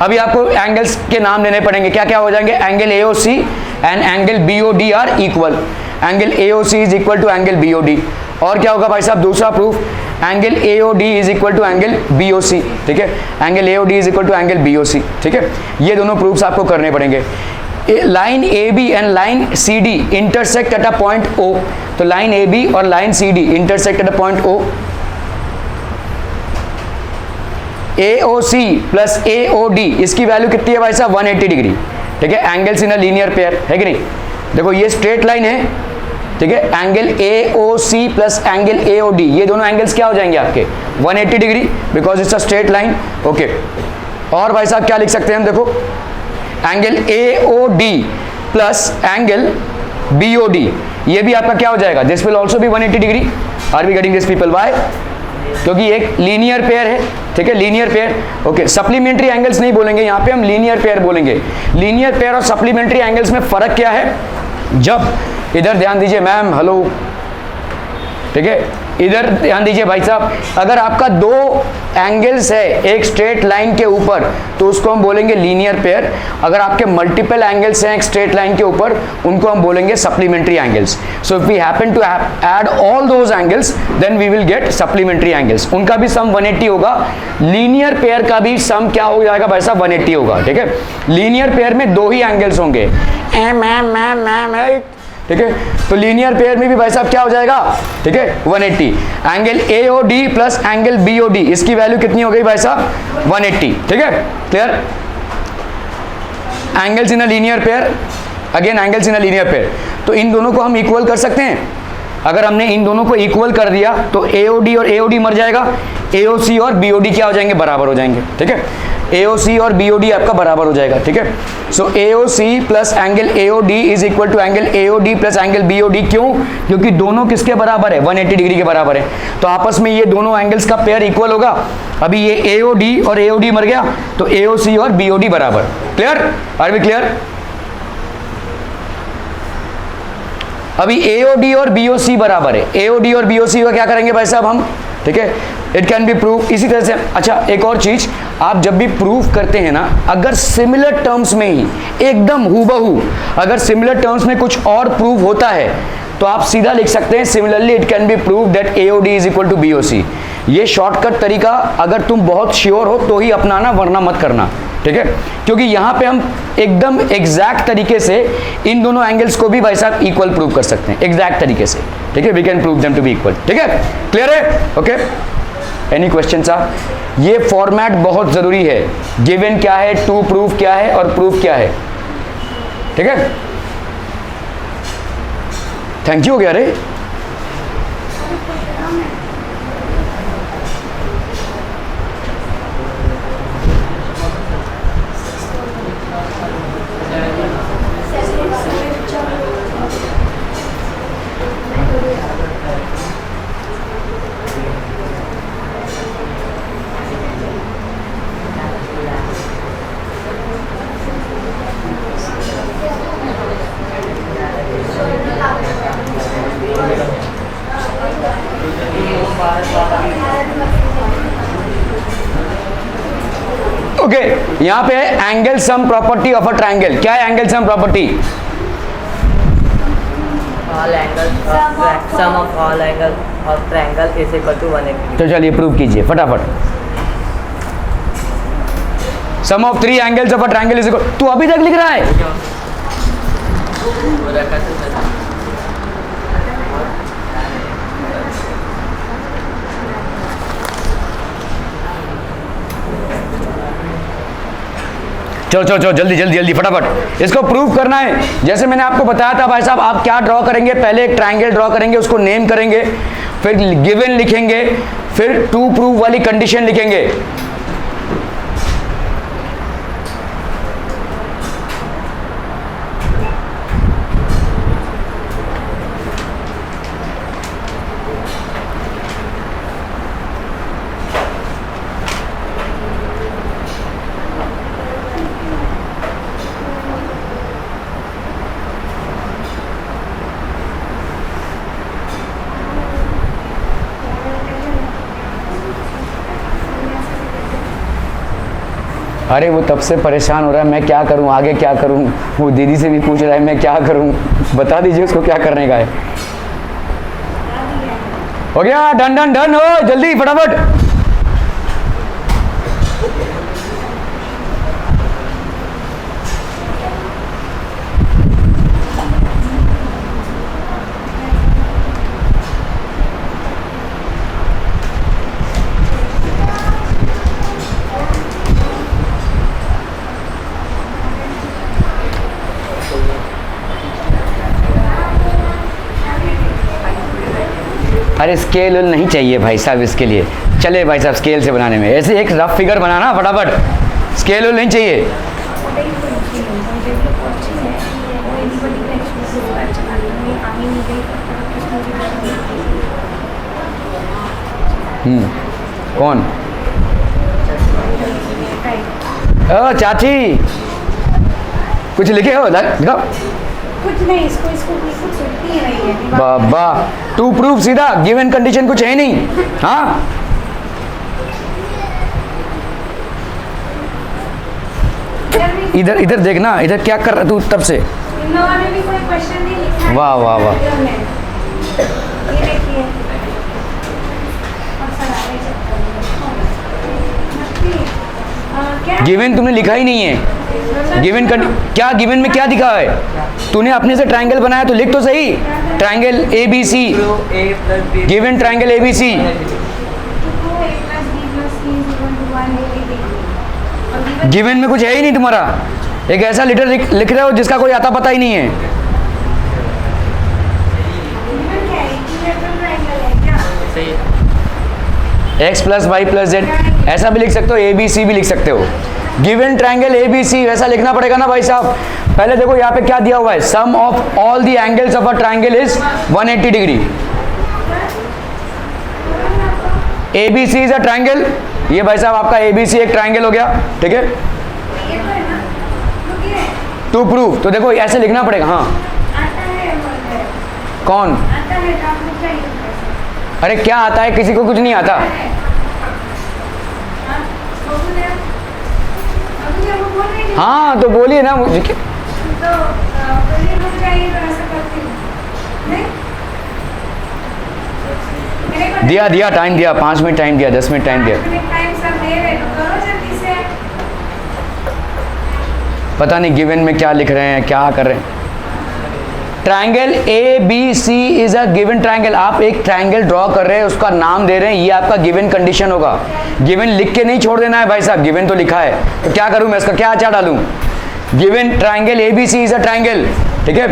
अभी आपको एंगल्स के नाम लेने पड़ेंगे, क्या क्या हो जाएंगे? Angle AOC and angle BOD are equal. Angle AOC is equal to angle BOD। और क्या होगा भाई साहब दूसरा proof? Angle AOD is equal to angle BOC। ठीक है, angle AOD is equal to angle BOC। ठीक है, ये दोनों प्रूफ्स आपको करने पड़ेंगे। Line AB and line CD intersect at a point O। तो लाइन AB और line CD intersect at a point O। AOC plus AOD इसकी वैल्यू कितनी है भाई साहब? 180 डिग्री। ठीक है, angles in a linear pair है कि नहीं? देखो ये स्ट्रेट लाइन है, ठीक है, angle AOC plus angle AOD ये दोनों एंगल्स क्या हो जाएंगे आपके? 180 degree, because it's a straight line. Okay, और भाई साहब क्या लिख सकते हैं हम? देखो angle AOD plus angle BOD ये भी आपका क्या हो जाएगा? This will also be 180 degree. Are we getting this people? Why? क्योंकि एक लीनियर पेयर है। ठीक है, linear pair. Okay, supplementary angles नहीं बोलेंगे यहाँ पे, हम लीनियर पेयर बोलेंगे। लीनियर पेयर और सप्लीमेंट्री एंगल्स में फर्क क्या है? जब इधर ध्यान दीजिए मैम, हेलो, ठीक है, इधर ध्यान दीजिए भाई साहब, अगर आपका दो एंगल्स है एक स्ट्रेट लाइन के ऊपर तो उसको हम बोलेंगे लीनियर पेयर। अगर आपके मल्टीपल एंगल्स हैं एक स्ट्रेट लाइन के ऊपर उनको हम बोलेंगे supplementary angles. So if we happen to add all those angles then we will get supplementary angles. उनका भी सम 180 होगा। लीनियर पेयर का भी सम क्या हो जाएगा भाई साहब? 180 होगा। ठीक है, लीनियर पेयर में दो ही एंगल्स होंगे। ठीक है, तो लीनियर पेयर में भी भाई साहब क्या हो जाएगा? ठीक है, 180। Angle AOD plus angle BOD इसकी वैल्यू कितनी हो गई भाई साहब? 180। ठीक है, clear? Angles in a linear pair, again angles in a linear pair, तो इन दोनों को हम इक्वल कर सकते हैं। अगर हमने इन दोनों को इक्वल कर दिया तो AOD और AOD मर जाएगा, AOC और BOD क्या हो जाएंगे? बराबर हो जाएंगे। ठीक है, AOC और BOD आपका बराबर हो जाएगा। ठीक है, so AOC plus angle AOD is equal to angle AOD plus angle BOD। क्यों? क्योंकि दोनों किसके बराबर है? 180 डिग्री के बराबर है। तो आपस में ये दोनों एंगल्स का पेयर इक्वल होगा। अभी ये AOD और AOD मर गया तो AOC और BOD बराबर। क्लियर? Are we clear? अभी AOD और BOC बराबर है। AOD और BOC का क्या करेंगे भाई साहब हम? ठीक है, इट कैन बी प्रूव इसी तरह से। अच्छा, एक और चीज, आप जब भी प्रूफ करते हैं ना, अगर सिमिलर टर्म्स में ही एकदम हूबहू अगर सिमिलर टर्म्स में कुछ और प्रूव होता है तो आप सीधा लिख सकते हैं similarly it can be prove that AOD is equal to BOC। ये शॉर्टकट तरीका अगर तुम बहुत श्योर हो तो ही अपनाना, वरना मत करना। ठीक है, क्योंकि यहां पे हम एकदम एग्जैक्ट तरीके से इन दोनों एंगल्स को भी भाई साहब इक्वल प्रूव कर सकते हैं एग्जैक्ट तरीके से। ठीक है, we can prove them to be equal. ठीक है, क्लियर है? ओके, एनी क्वेश्चन साहब? ये फॉर्मेट बहुत जरूरी है। गिवन क्या है, टू प्रूफ क्या है और प्रूफ क्या है। ठीक है, थैंक यू हो गया रे। ओके, यहां पे angle sum property of a triangle. क्या है angle sum property? all angles of sum of all angles of triangle is equal to 180। तो चलिए प्रूव कीजिए फटाफट। Sum of three angles of a triangle is equal, तू अभी तक लिख रहा है? चलो चलो चलो, जल्दी जल्दी जल्दी फटाफट इसको प्रूव करना है। जैसे मैंने आपको बताया था भाई साहब, आप क्या ड्रॉ करेंगे? पहले एक ट्रायंगल ड्रॉ करेंगे, उसको नेम करेंगे, फिर गिवन लिखेंगे, फिर टू प्रूव वाली कंडीशन लिखेंगे। अरे वो तब से परेशान हो रहा है, मैं क्या करूं, आगे क्या करूं। वो दीदी से भी पूछ रहा है मैं क्या करूं, बता दीजिए उसको क्या करने का है। हो गया, डन डन डन, हो जल्दी फटाफट। अरे स्केल नहीं चाहिए भाई साहब इसके लिए, चले भाई साहब स्केल से बनाने में, ऐसे एक रफ फिगर बनाना फटाफट, स्केल नहीं चाहिए। कौन? ओ चाची, कुछ लिखे हो? दिखाओ। कुछ नहीं, इसको कुछ सुनती ही नहीं है। बाबा टू प्रूफ सीधा गिवन कंडीशन कुछ है नहीं। हाँ इधर इधर देखना, इधर क्या कर रहा तू तब से? इन लोगों ने भी कोई क्वेश्चन नहीं लिखा है। वाह वाह वाह। ये देखिए, और सर आगे क्या गिवन तुमने लिखा ही नहीं है। गिवन क्या, गिवन में क्या दिखा है? तूने अपने से ट्रायंगल बनाया तो लिख तो सही, triangle A B C, given triangle A B C. Given में कुछ है ही नहीं तुम्हारा, एक ऐसा लेटर लिख रहे हो जिसका कोई आता पता ही नहीं है। X plus Y plus Z ऐसा भी लिख सकते हो, ए बी सी भी लिख सकते हो। Given triangle A B C वैसा लिखना पड़ेगा ना भाई साहब। पहले देखो यहाँ पे क्या दिया हुआ है, sum of all the angles of a triangle is 180 degree. A B C is a triangle, ये भाई साहब आपका ए बी सी एक ट्रायंगल हो गया, ठीक है। टू प्रूफ तो देखो ऐसे लिखना पड़ेगा। हाँ कौन? अरे क्या आता है, किसी को कुछ नहीं आता। हाँ तो बोलिए ना मुझे। दिया दिया टाइम दिया, 5 मिनट टाइम दिया, 10 मिनट टाइम दिया। पता नहीं गिवन में क्या लिख रहे हैं, क्या कर रहे हैं। Triangle A B C is a given triangle. आप एक ट्रायंगल ड्रॉ कर रहे हैं, उसका नाम दे रहे हैं, ये आपका गिवन कंडीशन होगा। गिवन लिख के नहीं छोड़ देना है भाई साहब, गिवन तो लिखा है तो क्या करूं मैं, इसका क्या अच्छा डालूं? Given triangle A B C is a triangle, ठीक है।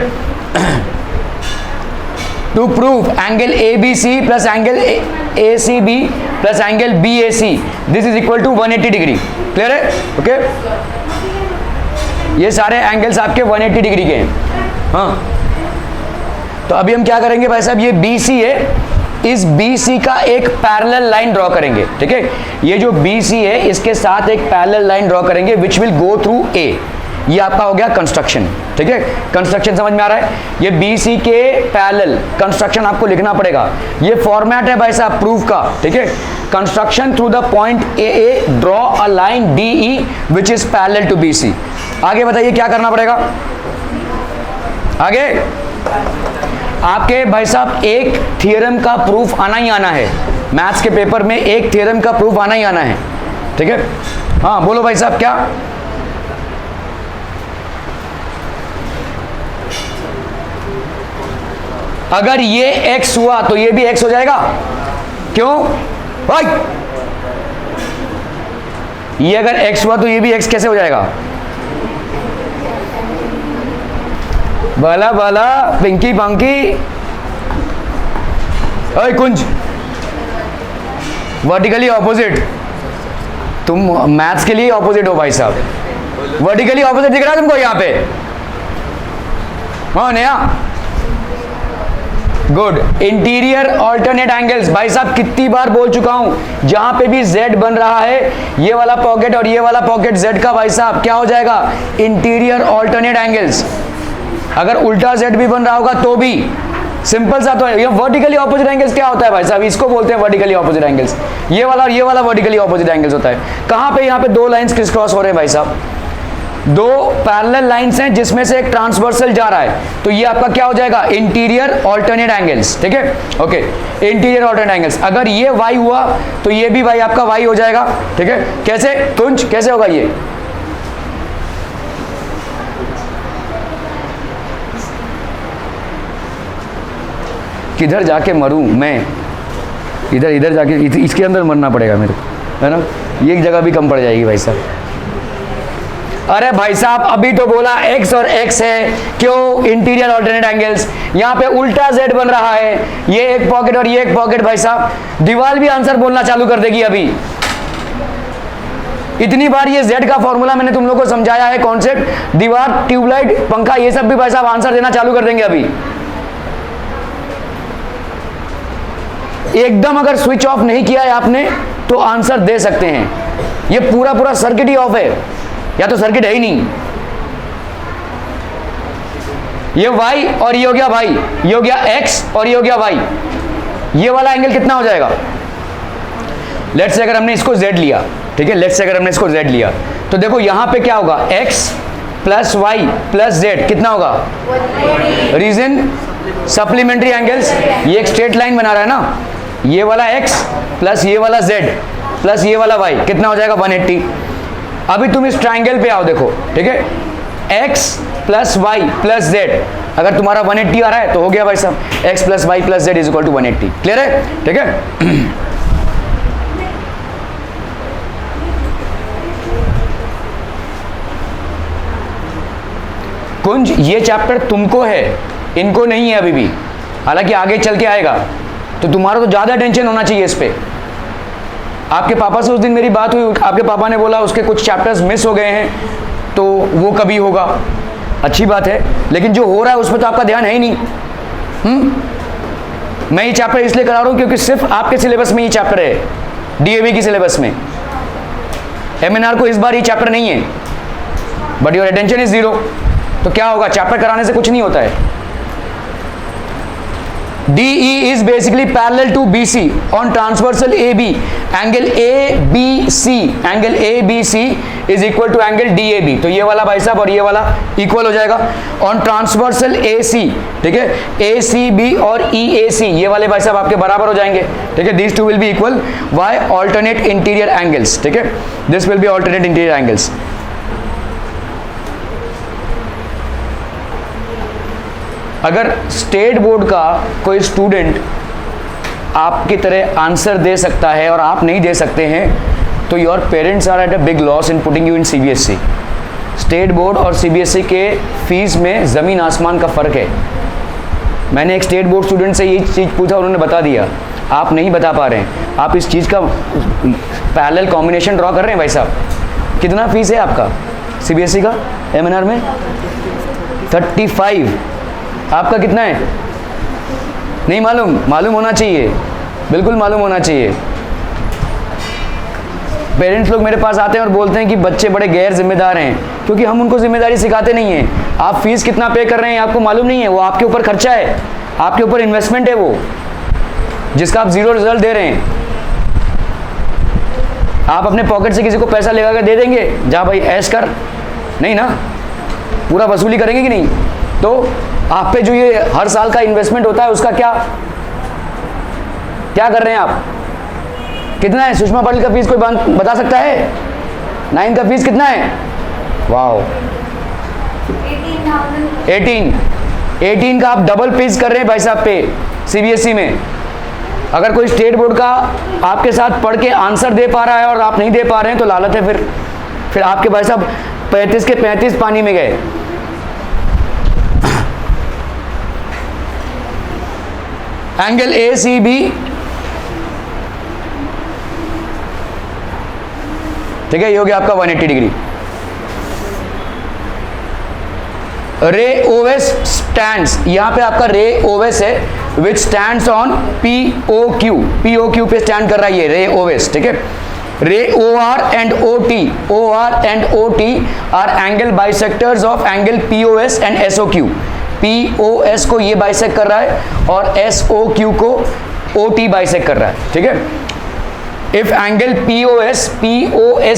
To prove angle A B C plus angle A C B plus angle B A C, this is equal to 180 degree. Clear है? ओके ये सारे angles आपके 180 degree के हैं। हाँ तो अभी हम क्या करेंगे भाई साहब, ये बी सी है, इस बी सी का एक पैरेलल लाइन ड्रॉ करेंगे, ठीक है। ये जो बी सी है इसके साथ एक पैरेलल लाइन ड्रॉ करेंगे which will go through a. ये आपका हो गया कंस्ट्रक्शन, ठीक है। कंस्ट्रक्शन समझ में आ रहा है? ये बी सी के पैरेलल कंस्ट्रक्शन आपको लिखना पड़ेगा। ये फॉर्मेट है भाई साहब प्रूफ का, ठीक है। Construction through the point A, draw a line D E which is parallel to B C. आगे बताइए क्या करना पड़ेगा आगे? आपके भाई साहब एक थ्योरम का प्रूफ आना ही आना है, मैथ्स के पेपर में एक थ्योरम का प्रूफ आना ही आना है, ठीक है। हाँ बोलो भाई साहब क्या? अगर ये x हुआ तो ये भी x हो जाएगा, क्यों भाई? ये अगर x हुआ तो ये भी x कैसे हो जाएगा? बाला बाला पिंकी पंकी, ओए कुंज, वर्टिकली ऑपोजिट। तुम मैथ्स के लिए ऑपोजिट हो भाई साहब, वर्टिकली ऑपोजिट दिख रहा है तुमको यहाँ पे? हाँ नया गुड। इंटीरियर ऑल्टरनेट एंगल्स, भाई साहब कितनी बार बोल चुका हूं, जहां पे भी z बन रहा है ये वाला पॉकेट और ये वाला पॉकेट z का भाई साहब क्या हो जाएगा? Interior alternate angles. अगर उल्टा z भी बन रहा होगा तो भी सिंपल सा तो है। ये वर्टिकली ऑपोजिट एंगल्स क्या होता है भाई साहब, इसको बोलते हैं वर्टिकली ऑपोजिट एंगल्स। ये वाला और ये वाला वर्टिकली ऑपोजिट एंगल्स होता है। कहाँ पे, यहाँ पे दो लाइंस क्रिस क्रॉस हो रहे हैं भाई साहब, दो पैरेलल लाइंस हैं जिसमें से एक ट्रांसवर्सल जा रहा है, तो ये आपका क्या हो जाएगा, इंटीरियर ऑल्टरनेट एंगल्स। ठीक है, ओके, इंटीरियर ऑल्टरनेट एंगल्स। अगर ये वाई हुआ तो ये भी भाई आपका वाई हो जाएगा। ठीक है, कैसे तुंज, कैसे होगा ये, किधर जाके मरूं मैं, इधर जाके इसके अंदर मरना पड़ेगा मेरे को, है ना, ये एक जगह भी कम पड़ जाएगी भाई साहब। अरे भाई साहब अभी तो बोला x और x है, क्यों, इंटीरियर ऑल्टरनेट एंगल्स। यहाँ पे उल्टा z बन रहा है, ये एक पॉकेट और ये एक पॉकेट। भाई साहब दीवार भी आंसर बोलना चालू कर देगी अभी। इतनी बार ये z का फॉर्मूला मैंने तुम लोगों को समझाया है, कॉन्सेप्ट, दीवार, ट्यूबलाइट, पंखा, ये सब भी भाई साहब आंसर देना चालू कर देंगे अभी। एकदम अगर स्विच ऑफ नहीं किया है आपने तो आंसर दे सकते हैं। ये पूरा सर्किट ही ऑफ है, या तो सर्किट है ही नहीं। ये y और ये हो गया y, ये हो गया x और ये हो गया y। ये वाला एंगल कितना हो जाएगा, लेट्स से अगर हमने इसको z लिया, ठीक है, लेट्स से अगर हमने इसको z लिया तो देखो यहां पे क्या होगा, x plus y plus z कितना होगा, रीजन सप्लीमेंट्री एंगल्स। ये एक स्ट्रेट लाइन बना रहा है ना, ये वाला x प्लस ये वाला z प्लस ये वाला y कितना हो जाएगा, 180। अभी तुम इस ट्राइंगल पे आओ, देखो, ठीक है, x plus Y plus z, अगर तुम्हारा 180 आ रहा है तो हो गया भाई साहब, x plus Y plus z is equal to 180। Clear है, ठीक है। कुंज, ये चैप्टर तुमको है, इनको नहीं है अभी भी, हालांकि आगे चल के आएगा, तो तुम्हारा तो ज्यादा टेंशन होना चाहिए इस पे। आपके पापा से उस दिन मेरी बात हुई, आपके पापा ने बोला उसके कुछ चैप्टर्स मिस हो गए हैं, तो वो कभी होगा, अच्छी बात है, लेकिन जो हो रहा है उस पर तो आपका ध्यान है ही नहीं। मैं ये चैप्टर इसलिए करा रहा हूँ क्योंकि सिर्फ आपके सिलेबस में ये चैप्टर है, डीएवी की सिलेबस में। एमएनआर को इस बार ये चैप्टर नहीं है, बट योर अटेंशन इज 0। तो क्या होगा, चैप्टर कराने से कुछ नहीं होता है। DE is basically parallel to BC on transversal AB. Angle ABC, angle ABC is equal to angle DAB. तो ये वाला भाई साहब और ये वाला इक्वल हो जाएगा। On transversal AC, ठीक है, ACB और EAC ये वाले भाई साहब आपके बराबर हो जाएंगे। ठीक है, these two will be equal. Why? Alternate interior angles. ठीक है, this will be alternate interior angles. अगर स्टेट बोर्ड का कोई स्टूडेंट आपकी तरह आंसर दे सकता है और आप नहीं दे सकते हैं, तो your parents are at a big loss in putting you in CBSE। State board और CBSE के फीस में ज़मीन आसमान का फ़र्क है। मैंने एक स्टेट बोर्ड स्टूडेंट से ये चीज़ पूछा, उन्होंने बता दिया, आप नहीं बता पा रहे हैं, आप इस चीज़ का पैरेलल कॉम्बिनेशन ड्रॉ कर रहे हैं भाई साहब। कितना फीस है आपका CBSE का MNR में? 35। आपका कितना है नहीं मालूम, मालूम होना चाहिए, बिल्कुल मालूम होना चाहिए। पेरेंट्स लोग मेरे पास आते हैं और बोलते हैं कि बच्चे बड़े गैर जिम्मेदार हैं, क्योंकि हम उनको जिम्मेदारी सिखाते नहीं हैं। आप फीस कितना पे कर रहे हैं आपको मालूम नहीं है, वो आपके ऊपर खर्चा है, आपके ऊपर इन्वेस्टमेंट है वो, जिसका आप 0 रिजल्ट दे रहे हैं। आप अपने पॉकेट से किसी को पैसा लगा कर दे देंगे, जा भाई ऐश कर, नहीं ना, पूरा वसूली करेंगे कि नहीं? तो आप पे जो ये हर साल का इन्वेस्टमेंट होता है उसका क्या कर रहे हैं आप? कितना है सुषमा पाटिल का फीस, कोई बता सकता है? 9 का फीस कितना है? वाओ, 18 का आप डबल फीस कर रहे हैं भाई साहब पे CBSE में। अगर कोई स्टेट बोर्ड का आपके साथ पढ़ के आंसर दे पा रहा है और आप नहीं दे पा रहे हैं तो लालच है, फिर आपके भाई साहब 35 के 35 पानी में गए। एंगल ACB, ठीक है, ये हो गया आपका 180 डिग्री। रे OS स्टैंड्स, यहां पे आपका रे OS है, विच स्टैंड्स ऑन POQ पे स्टैंड कर रहा है ये रे OS। ठीक है, रे OR and OT R angle bisectors of angle POS and SOQ। POS को ये बाइसेक्ट कर रहा है और SOQ को OT बाइसेक्ट कर रहा है, ठीक है। इफ एंगल POS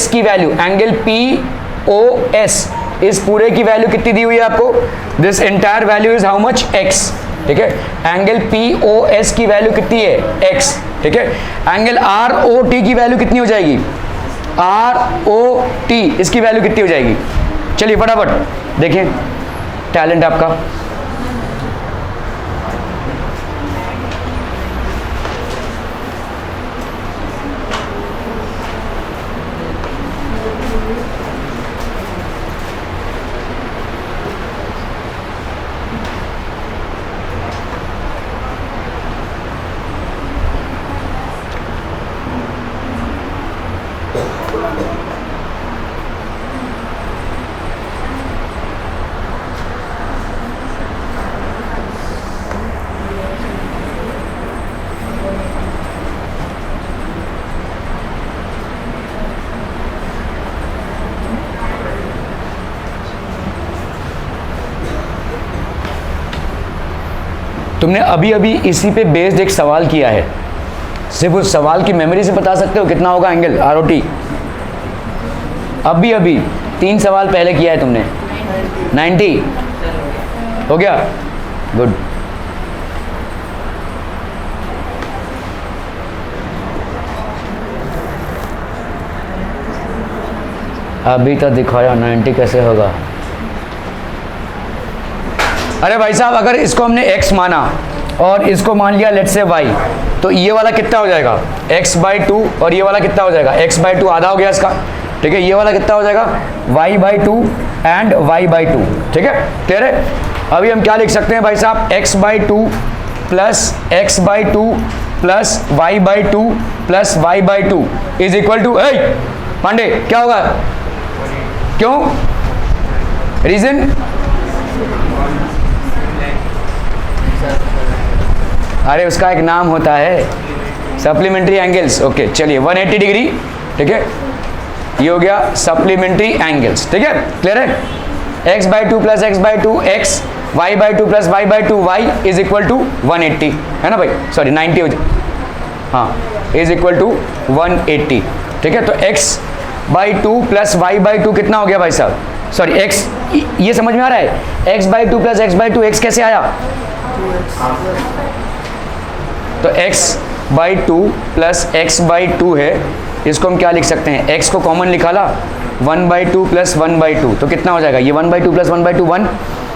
की वैल्यू, एंगल POS इस पूरे की वैल्यू कितनी दी हुई है आपको, this entire value is how much, x, ठीक है। एंगल POS की वैल्यू कितनी है, x, ठीक है। एंगल ROT की वैल्यू कितनी हो जाएगी, ROT इसकी वैल्यू कितनी हो जाएगी, चलिए फटाफट देखिए टैलेंट आपका। तुमने अभी अभी इसी पे बेस्ड एक सवाल किया है, सिर्फ उस सवाल की मेमोरी से बता सकते हो कितना होगा एंगल ROT। अभी अभी 3 सवाल पहले किया है तुमने, 90 हो गया, गुड। अभी तो दिखाया 90 कैसे होगा। अरे भाई साहब अगर इसको हमने x माना और इसको मान लिया लेट्स से y, तो ये वाला कितना हो जाएगा, x/2 और ये वाला कितना हो जाएगा, x/2 आधा हो गया इसका, ठीक है। ये वाला कितना हो जाएगा, y/2 एंड y/2, ठीक है, क्लियर है। अभी हम क्या लिख सकते हैं भाई साहब, x/2 plus x/2 plus y/2 plus y/2 is equal to, Pandey क्या होगा, क्यों, रीजन, अरे उसका एक नाम होता है सप्लीमेंट्री एंगल्स। ओके चलिए 180 डिग्री, ठीक है, ये हो गया सप्लीमेंट्री एंगल्स, ठीक है, क्लियर है। x/2 plus x/2 x, y/2 plus y/2 y is equal to 180, है ना भाई, सॉरी 90 हो जाए, हाँ, इज इक्वल टू 180, ठीक है। तो x/2 प्लस y/2 कितना हो गया भाई साहब, सॉरी x, ये समझ में आ रहा है, x/2 प्लस x/2 x कैसे आया, तो x/2 प्लस x/2 है, इसको हम क्या लिख सकते हैं, x को कॉमन निकाला 1/2 प्लस 1/2, तो कितना हो जाएगा, ये 1/2 प्लस 1/2 1,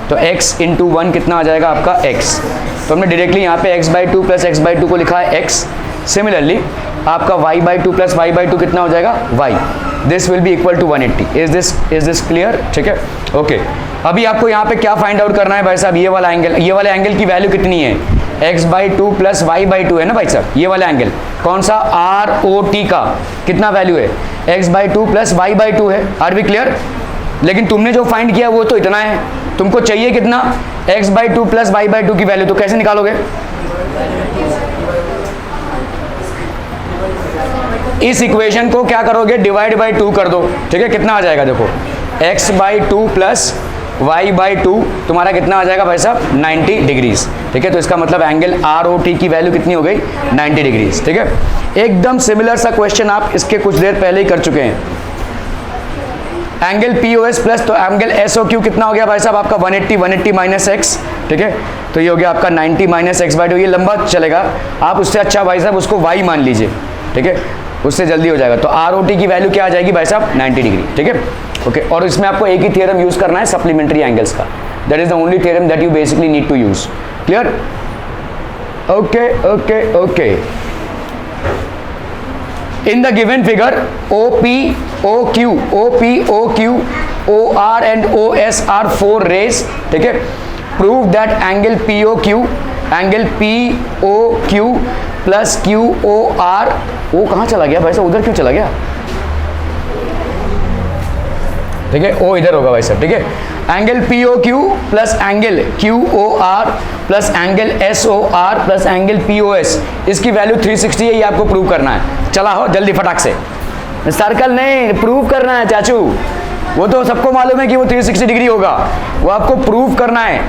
तो x इंटू 1 कितना आ जाएगा आपका x, तो हमने डायरेक्टली यहाँ पे x/2 प्लस x/2 को लिखा है x। सिमिलरली आपका y/2 प्लस y/2 कितना हो जाएगा y, this will be equal to 180। Is this clear, ठीक है, ओके। अभी आपको यहाँ पे क्या फाइंड आउट करना है भाई साहब, ये वाला एंगल, ये वाले एंगल की वैल्यू कितनी है, x/2 प्लस y/2 है ना भाई साहब, ये वाला एंगल कौन सा, ROT का कितना वैल्यू है, x/2 प्लस y/2 है, आर वी क्लियर। लेकिन तुमने जो फाइंड किया वो तो इतना है, तुमको चाहिए कितना, x/2 प्लस y/2 की वैल्यू, तो कैसे निकालोगे, इस इक्वेशन को क्या करोगे, डिवाइड बाई 2 कर दो, ठीक है, कितना आ जाएगा देखो, x/2 प्लस y/2 तुम्हारा कितना आ जाएगा भाई साहब 90 डिग्रीज, ठीक है। तो इसका मतलब एंगल ROT की वैल्यू कितनी हो गई 90 डिग्रीज, ठीक है। एकदम सिमिलर सा क्वेश्चन आप इसके कुछ देर पहले ही कर चुके हैं। एंगल POS प्लस, तो एंगल SOQ कितना हो गया भाई साहब आपका 180 माइनस x, ठीक है, तो ये हो गया आपका 90 माइनस x/2, ये लंबा चलेगा, आप उससे अच्छा भाई साहब उसको y मान लीजिए, ठीक है, उससे जल्दी हो जाएगा। तो ROT की वैल्यू क्या आ जाएगी भाई साहब 90 डिग्री, ठीक है, ओके। और इसमें आपको एक ही थ्योरम यूज करना है सप्लीमेंट्री एंगल्स का, that is the only theorem that you basically need to use, clear, okay okay okay. In the given figure OP, OQ, OR and OS are 4 rays, ठीक है। Prove that angle POQ plus QOR, वो कहाँ चला गया भाई साहब, उधर क्यों चला गया, ठीक है, ओ इधर होगा भाई साहब, ठीक है। Angle POQ plus angle QOR plus angle SOR plus angle POS, इसकी वैल्यू 360 है, ये आपको प्रूव करना है। चला हो जल्दी फटाक से, सर्कल नहीं प्रूव करना है चाचू, वो तो सबको मालूम है कि वो 360 डिग्री होगा, वो आपको प्रूव करना है,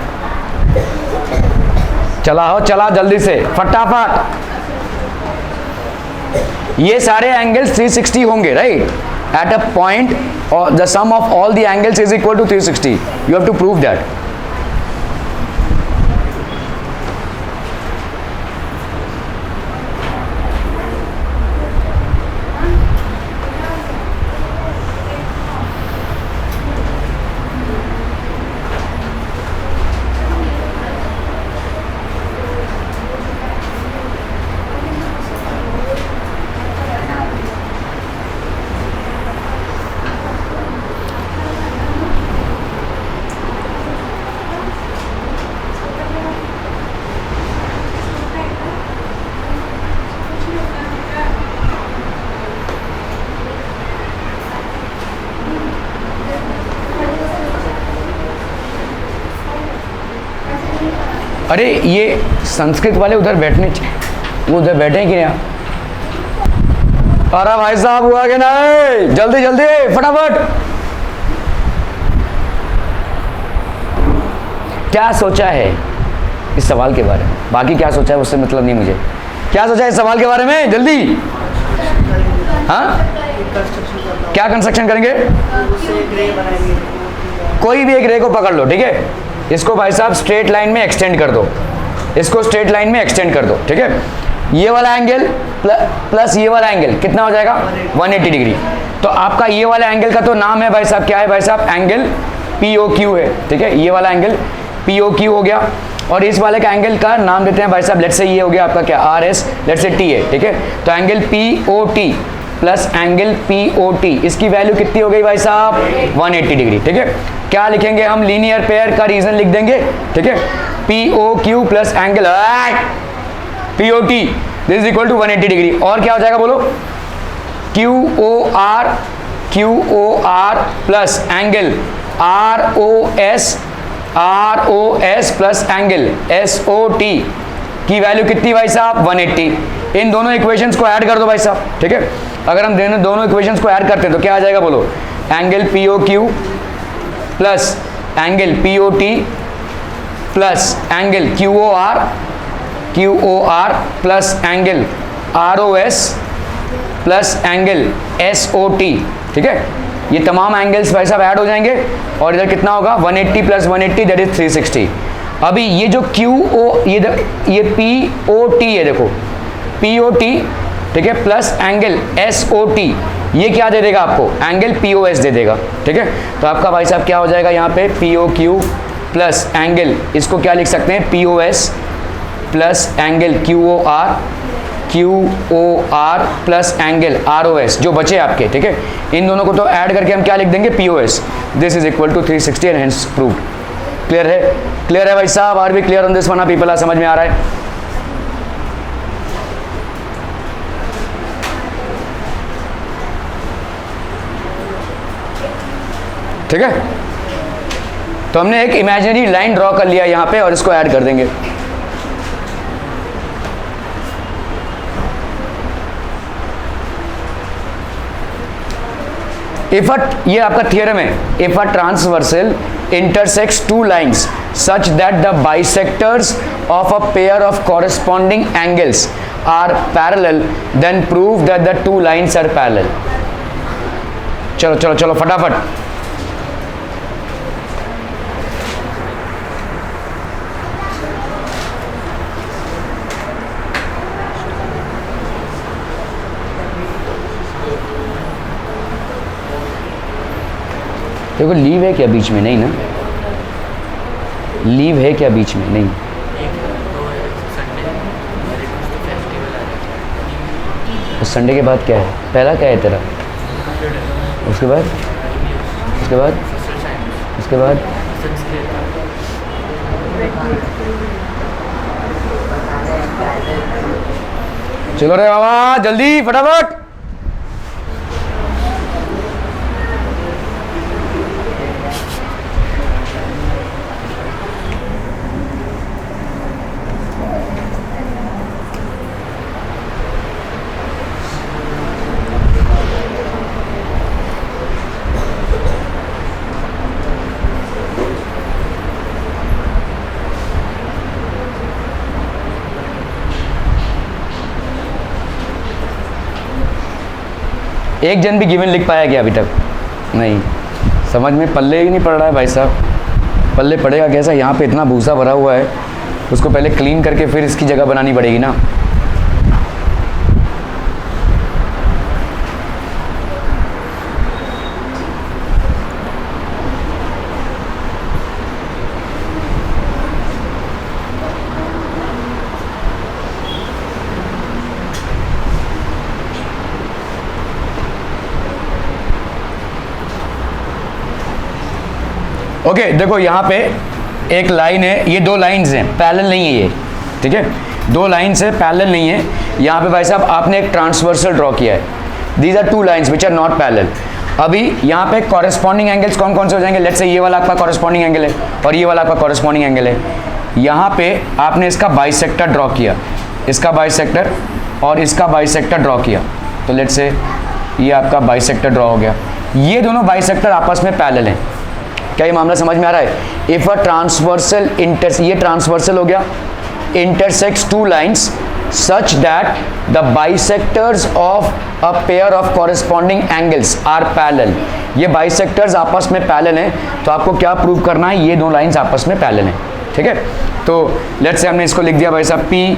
चलाओ चला जल्दी से फटाफट। ये सारे एंगल्स 360 होंगे, राइट? एट अ पॉइंट और the sum of all the angles is equal to 360। You have to prove that. अरे ये संस्कृत वाले उधर बैठने, वो उधर बैठे हैं कि नहीं? अरे भाई साहब हुआ कि नहीं? जल्दी जल्दी फटाफट। क्या सोचा है इस सवाल के बारे में? बाकी क्या सोचा है उससे मतलब नहीं मुझे। क्या सोचा है इस सवाल के बारे में? जल्दी। हाँ, क्या कंस्ट्रक्शन करेंगे? कोई भी एक रे को पकड़ लो, ठीक है? इसको भाई साहब स्ट्रेट लाइन में एक्सटेंड कर दो, इसको स्ट्रेट लाइन में एक्सटेंड कर दो, ठीक है? ये वाला एंगल प्लस ये वाला एंगल कितना हो जाएगा? 180 डिग्री। तो आपका ये वाला एंगल का तो नाम है भाई साहब, क्या है भाई साहब? एंगल POQ है, ठीक है? ये वाला एंगल POQ हो गया। और इस वाले का एंगल का नाम देते हैं भाई साहब, लेट्स से ये हो गया आपका क्या? RS, लेट्स से T है, ठीक है? तो angle POT plus angle POT, इसकी वैल्यू कितनी हो गई भाई साहब? 180 डिग्री, ठीक है? क्या लिखेंगे हम? लीनियर पेयर का रीजन लिख देंगे, ठीक है? POQ plus angle POT this is equal to 180 degree. और क्या हो जाएगा बोलो? QOR plus angle ROS plus angle SOT की वैल्यू कितनी भाई साहब? 180। इन दोनों इक्वेशंस को ऐड कर दो भाई साहब, ठीक है? अगर हम दोनों इक्वेशंस को ऐड करते हैं तो क्या आ जाएगा बोलो? Angle POQ plus angle POT plus angle QOR plus angle ROS plus angle SOT, ठीक है? ये तमाम एंगल्स भाई साहब ऐड हो जाएंगे और इधर कितना होगा? 180 प्लस 180 दैट इज 360। अभी ये जो ये POT है, देखो POT, ठीक है? प्लस एंगल SOT, ये क्या दे देगा आपको? एंगल POS दे देगा, ठीक है? तो आपका भाई साहब क्या हो जाएगा यहाँ पे? POQ प्लस एंगल, इसको क्या लिख सकते हैं? POS plus angle QOR plus angle ROS जो बचे आपके, ठीक है? इन दोनों को तो ऐड करके हम क्या लिख देंगे? POS। This is equal to 360 and hence proved. Clear है? क्लियर है भाई साहब? Are we clear on this one? People आ समझ में आ रहा है? ठीक है? तो हमने एक इमेजिनरी लाइन ड्रॉ कर लिया यहाँ पे और इसको ऐड कर देंगे। ये आपका थियरम है। If a transversal intersects two lines such that the bisectors of a pair of corresponding angles are parallel, then prove that the two lines are parallel। चलो चलो चलो फटाफट। देखो लीव है क्या बीच में? नहीं ना, लीव है क्या बीच में? नहीं। तो संडे के बाद क्या है? पहला क्या है तेरा? उसके बाद उसके बाद उसके बाद चलो रे बाबा जल्दी फटाफट। एक जन भी गिवन लिख पाया क्या अभी तक? नहीं, समझ में पल्ले ही नहीं पड़ रहा है भाई साहब। पल्ले पड़ेगा कैसा? यहाँ पे इतना भूसा भरा हुआ है, उसको पहले क्लीन करके फिर इसकी जगह बनानी पड़ेगी ना। ओके देखो यहाँ पे एक लाइन है, ये दो लाइंस हैं, पैरेलल नहीं है ये, ठीक है, दो लाइंस है, पैरेलल नहीं है। यहाँ पे भाई साहब आपने एक ट्रांसवर्सल ड्रॉ किया है। These are two lines which are not parallel. अभी यहाँ पे कॉरेस्पॉन्डिंग एंगल्स कौन कौन से हो जाएंगे? लेट्स से ये वाला आपका कॉरेस्पॉन्डिंग एंगल है और ये वाला आपका कॉरेस्पॉन्डिंग एंगल है। यहाँ पे आपने इसका बाइसेक्टर ड्रॉ किया, इसका बाइसेक्टर और इसका बाइसेक्टर ड्रॉ किया, तो लेट्स से ये आपका बाइसेक्टर ड्रॉ हो गया। ये दोनों बाइसेक्टर आपस में पैरेलल हैं। क्या ये मामला समझ में आ रहा है? इफ अ ट्रांसवर्सल ये ट्रांसवर्सल हो गया, intersects two lines such that the bisectors of a pair of corresponding angles are parallel. ये बाइसेक्टर्स आपस में पैरेलल हैं, तो आपको क्या प्रूव करना है? ये दो लाइंस आपस में पैरेलल हैं, ठीक है। तो लेट्स से हमने इसको लिख दिया भाई साहब P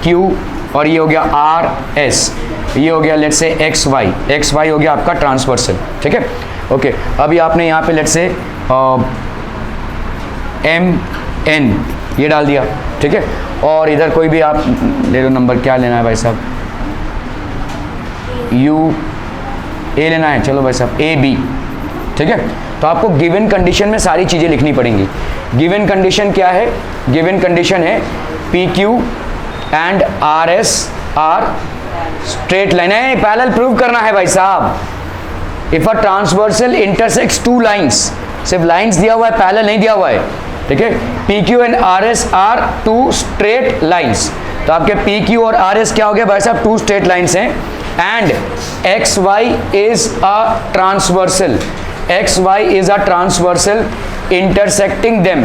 Q और ये हो गया R S, ये हो गया लेट्स से XY हो गया आपका ट्रांसवर्सल, ठीक है। ओके अभी आपने यहाँ पे लेट्स से MN ये डाल दिया, ठीक है। और इधर कोई भी आप ले लो नंबर, क्या लेना है भाई साहब? A लेना है, चलो भाई साहब AB, ठीक है। तो आपको गिवन कंडीशन में सारी चीज़ें लिखनी पड़ेंगी। गिवन कंडीशन क्या है? गिवन कंडीशन है PQ and RS are straight line है, पैरेलल प्रूव करना है भाई साहब। If a transversal intersects two lines, सिर्फ लाइंस दिया हुआ है, पैरेलल नहीं दिया हुआ है, ठीक है। PQ and RS are two straight lines, तो आपके PQ और RS क्या हो गया भाई साहब? टू स्ट्रेट लाइंस हैं। And XY is a transversal, XY is a transversal intersecting them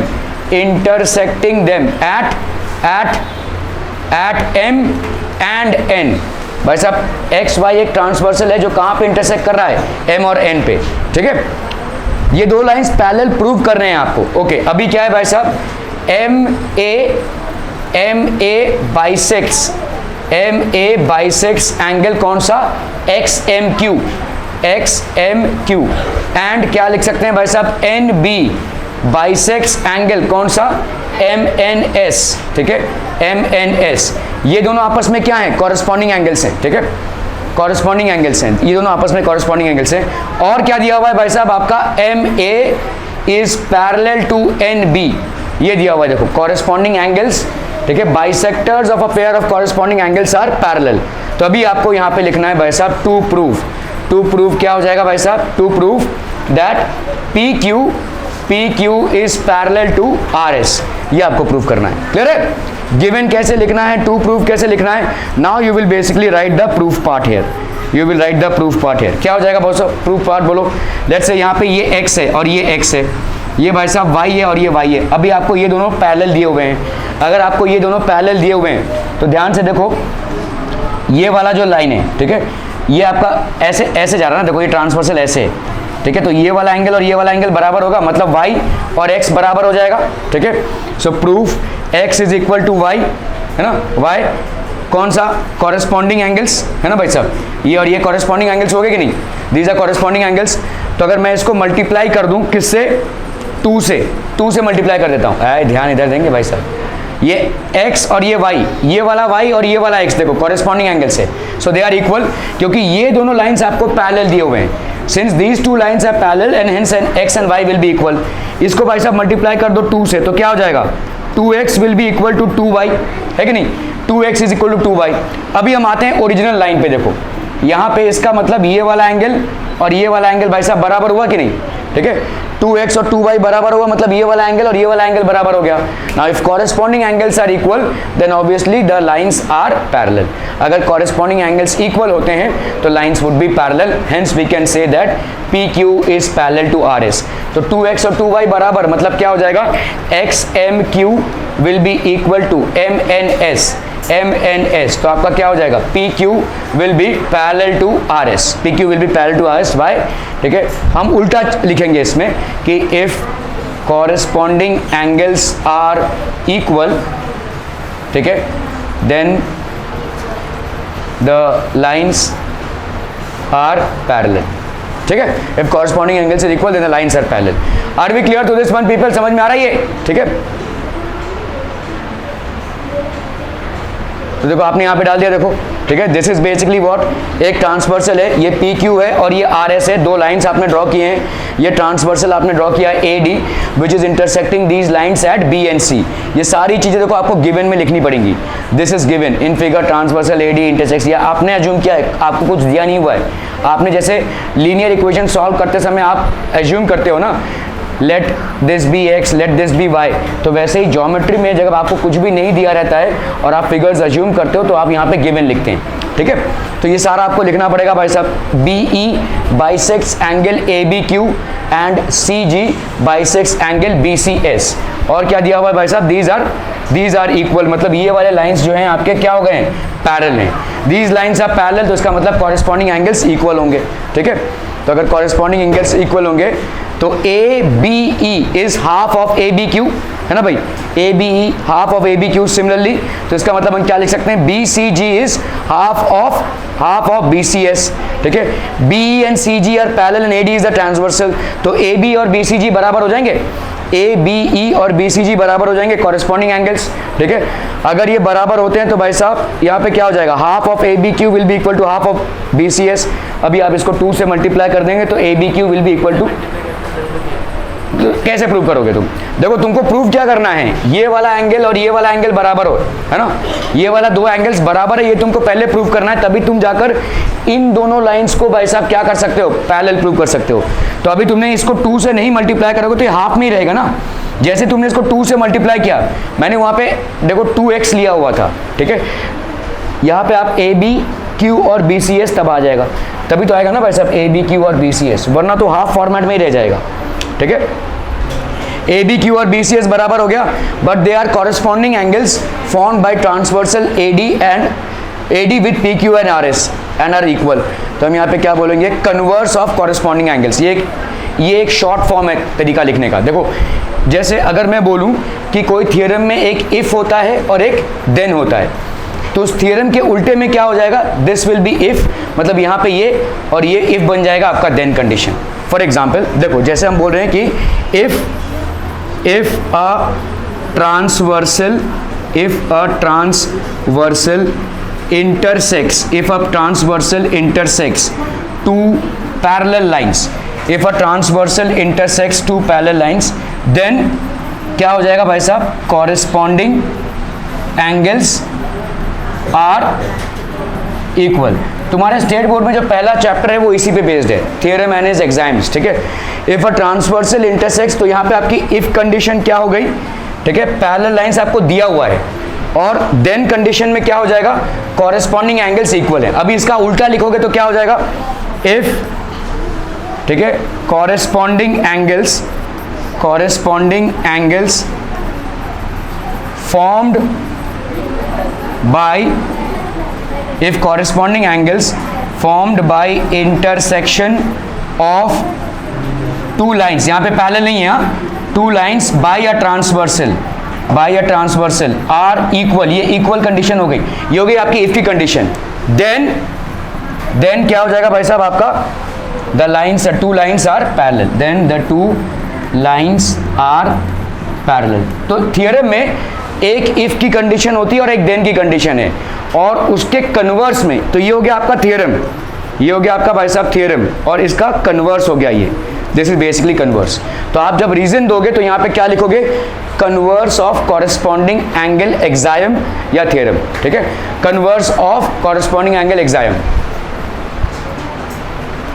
at M and N। भाई साहब XY एक ट्रांसवर्सल है जो कहाँ पे इंटरसेक्ट कर रहा है? M और N पे, ठीक है। ये दो लाइंस पैरेलल प्रूव कर रहे हैं आपको। ओके अभी क्या है भाई साहब? MA बाइसेक्स एंगल कौन सा? XMQ एंड क्या लिख सकते हैं भाई साहब? NB बाइसेक्स एंगल कौन सा? MNS, ठीक है, MNS। ये दोनों आपस में क्या है? कॉरेस्पॉन्डिंग एंगल्स हैं, ठीक है, कॉरेस्पॉन्डिंग एंगल्स हैं, ये दोनों आपस में कॉरेस्पॉन्डिंग एंगल्स हैं। और क्या दिया हुआ है भाई साहब आपका? MA is parallel to NB, ये दिया हुआ है, देखो कॉरेस्पॉन्डिंग एंगल्स, ठीक है, bisectors of a pair of corresponding angles are parallel. तो अभी आपको यहाँ पे लिखना है भाई साहब टू प्रूव क्या हो जाएगा भाई साहब? To prove that PQ is parallel to RS, ये आपको प्रूव करना है। क्लियर है? गिवन कैसे लिखना है, टू प्रूव कैसे लिखना है? Now you will basically right the proof part here, क्या हो जाएगा बहुत सारा प्रूफ पार्ट? बोलो। लेट्स से यहाँ पे ये x है और ये x है, ये भाई साहब y है और ये y है। अभी आपको ये दोनों पैरेलल दिए हुए हैं। अगर आपको ये दोनों पैरेलल दिए हुए हैं तो ध्यान से देखो, ये वाला जो लाइन है, ठीक है, ये आपका ऐसे ऐसे जा रहा है ना, देखो ये ट्रांसवर्सल ऐसे है, ठीक है। तो ये वाला एंगल और ये वाला एंगल बराबर होगा, मतलब y और x बराबर हो जाएगा, ठीक है। So proof x is equal to y, है ना, y कौन सा? कॉरेस्पॉन्डिंग एंगल्स, है ना भाई साहब, ये और ये कॉरेस्पॉन्डिंग एंगल्स हो गए कि नहीं? These are corresponding angles. तो अगर मैं इसको मल्टीप्लाई कर दूं किससे? 2 से मल्टीप्लाई कर देता हूँ। ध्यान इधर देंगे भाई साहब, ये x और ये y, ये वाला y और ये वाला x, देखो कॉरेस्पॉन्डिंग एंगल्स है, सो दे आर इक्वल, क्योंकि ये दोनों लाइंस आपको पैरेलल दिए हुए हैं। Since these two lines are parallel and hence x and y will be equal. इसको भाई साहब मल्टीप्लाई कर दो 2 से, तो क्या हो जाएगा? 2x will be equal to 2y, है कि नहीं? 2x is equal to 2y। अभी हम आते हैं ओरिजिनल लाइन पे, देखो यहाँ पे इसका मतलब ये वाला एंगल और ये वाला एंगल भाई साहब बराबर हुआ कि नहीं? ठीक है, 2x और 2y बराबर हुआ, मतलब ये वाला एंगल और ये वाला एंगल बराबर हो गया। Now if corresponding angles are equal then obviously the lines are parallel. अगर कॉरेस्पॉन्डिंग एंगल्स इक्वल होते हैं तो lines would be parallel, hence we can say that PQ is parallel to RS। तो 2x और 2y बराबर, मतलब क्या हो जाएगा, XMQ will be equal to MNS। तो आपका क्या हो जाएगा, PQ will be parallel to RS। PQ will be parallel to RS by, ठीक है, हम उल्टा लिखेंगे इसमें कि if corresponding angles are equal, ठीक है, then the lines are parallel, ठीक है। If corresponding angles are equal then the lines are parallel. Are we clear to this one people? समझ में आ रहा है ये, ठीक है। तो देखो आपने यहाँ पे डाल दिया, देखो, ठीक है, दिस इज बेसिकली व्हाट, एक ट्रांसवर्सल है, ये PQ है और ये RS है, दो लाइंस आपने ड्रॉ किए हैं, ये ट्रांसवर्सल आपने ड्रॉ किया है AD which is intersecting these lines eight B and C। ये सारी चीजें देखो आपको गिवन में लिखनी पड़ेंगी। This is given in figure, transversal AD intersect, या आपने अज्यूम किया है, आपको कुछ दिया नहीं हुआ है, आपने जैसे लीनियर इक्वेशन सॉल्व करते समय आप एज्यूम करते हो ना, let this be x, let this be y, तो वैसे ही ज्योमेट्री में जब आपको कुछ भी नहीं दिया रहता है और आप फिगर्स अज्यूम करते हो तो आप यहाँ पे गिवन लिखते हैं, ठीक है। तो ये सारा आपको लिखना पड़ेगा भाई साहब। BE bisects angle ABQ and CG bisects angle BCS। और क्या दिया हुआ है भाई साहब, दीज आर इक्वल, मतलब ये वाले लाइंस जो हैं आपके क्या हो गए हैं, पैरेलल हैं। दीज लाइंस आर पैरेलल, तो इसका मतलब कॉरेस्पॉन्डिंग एंगल्स इक्वल होंगे, ठीक है। तो अगर कॉरेस्पॉन्डिंग एंगल्स इक्वल होंगे तो ABE is half of ABQ, है ना भाई, ABE half of ABQ similarly, तो इसका मतलब हम क्या लिख सकते हैं, BCG is half of BCS, ठीक है। BE and CG are parallel and AD is the transversal, तो AB और BCG बराबर हो जाएंगे, ABE और BCG बराबर हो जाएंगे कॉरेस्पॉन्डिंग एंगल्स, ठीक है। अगर ये बराबर होते हैं तो भाई साहब यहाँ पे क्या हो जाएगा, half of ABQ will be equal to half of BCS। अभी आप इसको 2 से मल्टीप्लाई कर देंगे तो ABQ will be equal to, तो कैसे प्रूव करोगे तुम, देखो तुमको प्रूव क्या करना है, ये वाला एंगल और ये वाला एंगल बराबर हो, है ना, ये वाला दो एंगल्स बराबर है, ये तुमको पहले प्रूव करना है, तभी तुम जाकर इन दोनों लाइंस को भाई साहब क्या कर सकते हो, पैरेलल प्रूव कर सकते हो। तो अभी तुमने इसको 2 से नहीं मल्टीप्लाई करोगे तो ये हाफ में ही रहेगा ना। जैसे तुमने इसको 2 से मल्टीप्लाई किया, मैंने वहां पे देखो 2x लिया हुआ था, ठीक है, यहाँ पे आप ABQ और BCS तब आ जाएगा, तभी तो आएगा ना भाई साहब ABQ और BCS, वरना तो हाफ फॉर्मेट में ही रह जाएगा, ठीक है। ABQ और BCS बराबर हो गया, but they are corresponding angles formed by transversal AD with PQ and RS and are equal. तो हम यहाँ पे क्या बोलेंगे, कन्वर्स ऑफ कॉरेस्पॉन्डिंग एंगल्स। ये एक शॉर्ट फॉर्म है तरीका लिखने का। देखो जैसे अगर मैं बोलूं कि कोई थियरम में एक इफ होता है और एक देन होता है, तो उस थियरम के उल्टे में क्या हो जाएगा, दिस विल बी इफ, मतलब यहाँ पे ये और ये इफ बन जाएगा आपका देन कंडीशन। फॉर एग्जाम्पल देखो जैसे हम बोल रहे हैं कि if a transversal intersects two parallel lines, if a transversal intersects two parallel lines, then क्या हो जाएगा भाई साहब, corresponding angles are equal। तुम्हारे स्टेट बोर्ड में जो पहला चैप्टर है वो इसी पे बेस्ड है, थियरम एंड इट्स एग्जाम्स, ठीक है। इफ अ ट्रांसवर्सल इंटरसेक्ट्स, तो यहाँ पे आपकी इफ कंडीशन क्या हो गई, ठीक है, पैरेलल लाइंस आपको दिया हुआ है, और देन कंडीशन में क्या हो जाएगा, कॉरेस्पॉन्डिंग एंगल्स इक्वल है। अभी इसका उल्टा लिखोगे तो क्या हो जाएगा, इफ, ठीक है, corresponding angles formed bye, if corresponding angles formed by intersection of two lines, यहाँ पे पैरेलल नहीं है, two lines by a transversal are equal, ये इक्वल कंडीशन हो गई, ये हो गई आपकी इफ की कंडीशन। देन क्या हो जाएगा भाई साहब आपका, the lines, two lines are parallel, then the two lines are parallel। तो थियरम में एक इफ की कंडीशन होती है और एक देन की कंडीशन है, और उसके कन्वर्स में, तो ये हो गया आपका थियरम, ये हो गया आपका भाई साहब थियरम, और इसका कन्वर्स हो गया ये, दिस इज बेसिकली कन्वर्स। तो आप जब रीजन दोगे तो यहाँ पे क्या लिखोगे, converse of corresponding angle axiom या थियरम, ठीक है, converse of corresponding angle axiom.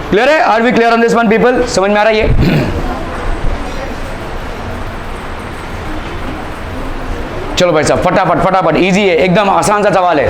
Clear है, are we clear on this one people, समझ में आ रहा है ये? चलो भाई साहब फटाफट, इजी है, एकदम आसान सा सवाल है।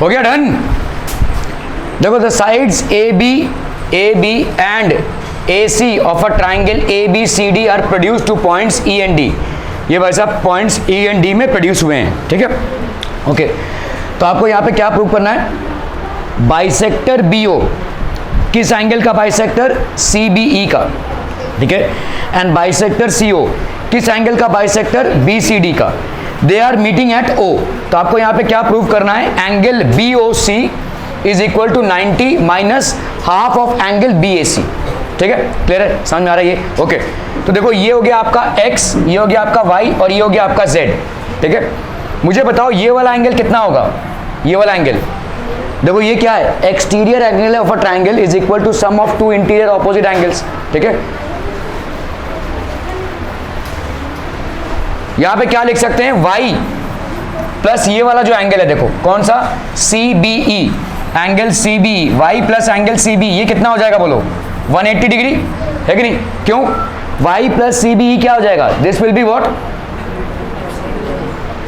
हो गया डन। देखो the sides A B and A C of a triangle A B C D are produce to points E and D. ये भाई साहब पॉइंट्स ई एंड डी में प्रोड्यूस हुए हैं, ठीक है। ओके, तो आपको यहाँ पे क्या प्रूव करना है? बाइसेक्टर बी ओ, किस एंगल का बाइसेक्टर? सी बी ई का, ठीक है। एंड बाइसेक्टर सी ओ, किस एंगल का बाइसेक्टर? बी सी डी का। They are meeting at O. तो आपको यहाँ पे क्या प्रूव करना है? Angle B O C is equal to 90 minus half of angle B A C, ठीक है। क्लियर है? समझ में आ रहा है ये? ओके, तो देखो ये हो गया आपका x, ये हो गया आपका y और ये हो गया आपका z, ठीक है। मुझे बताओ ये वाला एंगल कितना होगा? ये वाला एंगल देखो ये क्या है? Exterior angle of a triangle is equal to sum of two interior opposite angles, ठीक है। यहां पे क्या लिख सकते हैं? y प्लस ये वाला जो एंगल है, देखो कौन सा? CBE, angle CBE, y plus angle CBE, ये कितना हो जाएगा बोलो? 180 डिग्री, है कि नहीं? क्यों? y प्लस CBE क्या हो जाएगा? This will be what?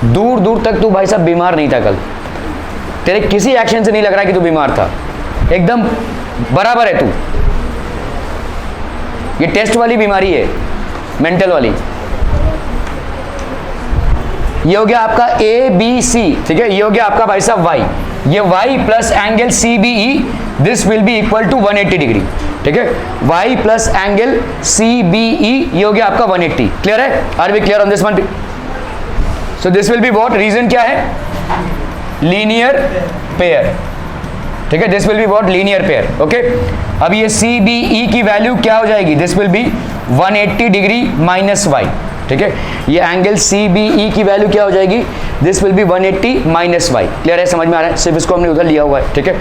दूर दूर तक तू भाई साहब बीमार नहीं था कल, तेरे किसी एक्शन से नहीं लग रहा कि तू बीमार था, एकदम बराबर है तू। ये टेस्ट वाली बीमारी है, मेंटल वाली। ये हो गया आपका ए बी सी, ठीक है। ये हो गया आपका भाई साहब y, ये y plus angle CBE, this will be equal to 180 degree, ठीक है। y प्लस एंगल CBE, ये हो गया आपका 180। क्लियर है? Are we clear on this one? So this will be what? Reason क्या है? लीनियर पेयर, ठीक है। This will be what? Linear pair, okay. अब ये CBE की वैल्यू क्या हो जाएगी? This will be 180 degree minus y, ठीक है। ये एंगल CBE की वैल्यू क्या हो जाएगी? This will be 180 minus y। Clear है? समझ में आ रहा है? सिर्फ इसको हमने उधर लिया हुआ है, ठीक है।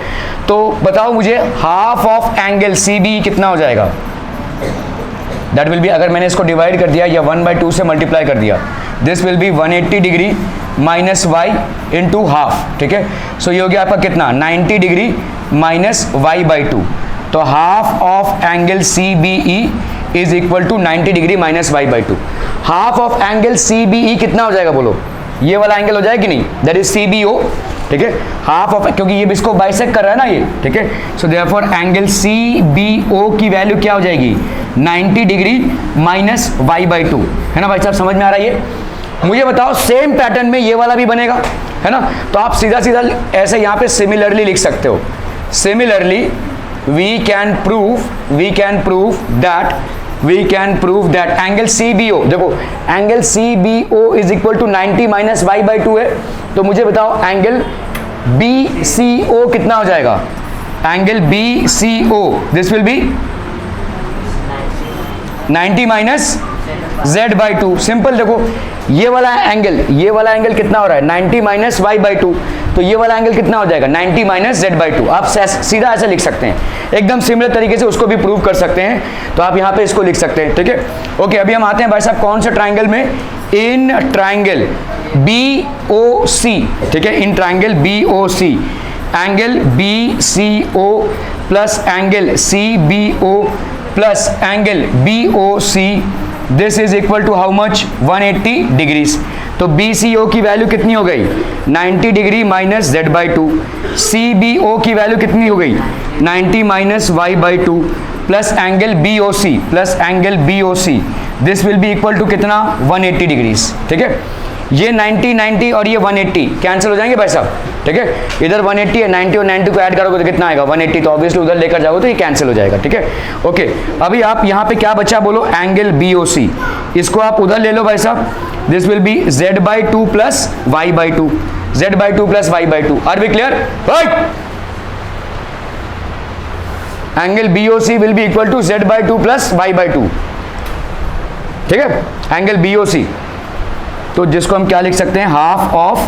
तो बताओ मुझे हाफ ऑफ एंगल CBE कितना हो जाएगा? दैट विल बी, अगर मैंने इसको डिवाइड कर दिया या 1/2 से मल्टीप्लाई कर दिया, this will be 180 degree minus y into half, ठीक है। सो ये हो गया आपका कितना? 90 डिग्री माइनस y/2। तो half of angle CBE is equal to 90 degree minus y/2। Half of angle CBE कितना हो जाएगा बोलो? ये वाला एंगल हो जाएगा कि नहीं? दैट इज CBO, ठीक है। हाफ ऑफ, क्योंकि ये इसको बाइसेक्ट कर रहा है ना ये, ठीक है। सो देयरफॉर एंगल CBO की वैल्यू क्या हो जाएगी? 90 डिग्री माइनस y/2, है ना भाई साहब? समझ में आ रहा है ये? मुझे बताओ सेम पैटर्न में ये वाला भी बनेगा, है ना? तो आप सीधा सीधा ऐसे यहाँ पे सिमिलरली लिख सकते हो। Similarly we can prove that angle CBO, देखो angle CBO is equal to 90 minus y/2 है। तो मुझे बताओ एंगल BCO कितना हो जाएगा? Angle BCO this will B 90 minus z/2। Simple, देखो ये वाला एंगल कितना हो रहा है? 90 माइनस y/2। तो ये वाला एंगल कितना हो जाएगा? 90 माइनस z/2। आप सीधा ऐसे लिख सकते हैं, एकदम सिमिलर तरीके से उसको भी प्रूव कर सकते हैं। तो आप यहाँ पे इसको लिख सकते हैं, ठीक है। ओके, अभी हम आते हैं भाई साहब कौन से ट्राइंगल में? इन ट्राइंगल BOC, ठीक है। In triangle BOC angle BCO plus angle CBO plus angle BOC, this is equal to how much? 180 degrees. तो BCO की वैल्यू कितनी हो गई? 90 डिग्री माइनस z/2। CBO की वैल्यू कितनी हो गई? 90 minus y/2 plus angle BOC, this will be equal to कितना? 180 डिग्रीज, ठीक है। ये 90 90 और ये 180 कैंसिल हो जाएंगे भाई साहब, ठीक है। इधर 180 है, 90 और 90 को ऐड करोगे तो कितना आएगा? 180। तो ऑब्वियसली उधर लेकर जाओगे तो ये कैंसिल हो जाएगा, ठीक है। ओके, अभी आप यहाँ पे क्या बचा बोलो? एंगल BOC, इसको आप उधर ले लो भाई साहब। This will be z/2 plus y/2, z/2 plus y/2। Are we clear? Right. Angle BOC will be equal to Z/2 plus Y/2, ठीक है, एंगल BOC। तो जिसको हम क्या लिख सकते हैं, half of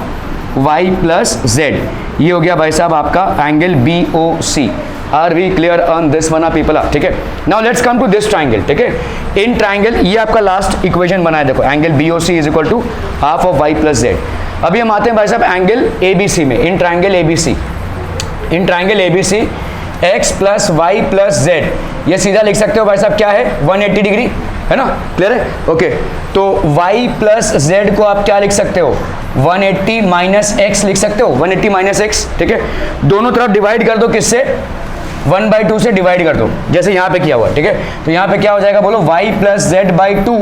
Y plus Z, ये हो गया भाई साहब आपका angle BOC। Are we clear on this one people? ठीक है, now let's come to this triangle, ठीक है। इन ट्राइंगल ये आपका लास्ट इक्वेशन बना है, देखो angle BOC is equal to half of Y plus Z। अभी हम आते हैं भाई साहब एंगल ABC में। In triangle ABC x plus Y plus Z, ये सीधा लिख सकते हो भाई साहब क्या है, 180 डिग्री, है ना, क्लियर है, ओके। तो y प्लस जेड को आप क्या लिख सकते हो, 180 माइनस एक्स लिख सकते हो, 180 माइनस एक्स, ठीक है। दोनों तरफ डिवाइड कर दो, किससे, 1/2 से डिवाइड कर दो, जैसे यहाँ पे किया हुआ, ठीक है। तो यहाँ पे क्या हो जाएगा बोलो, y plus Z by two,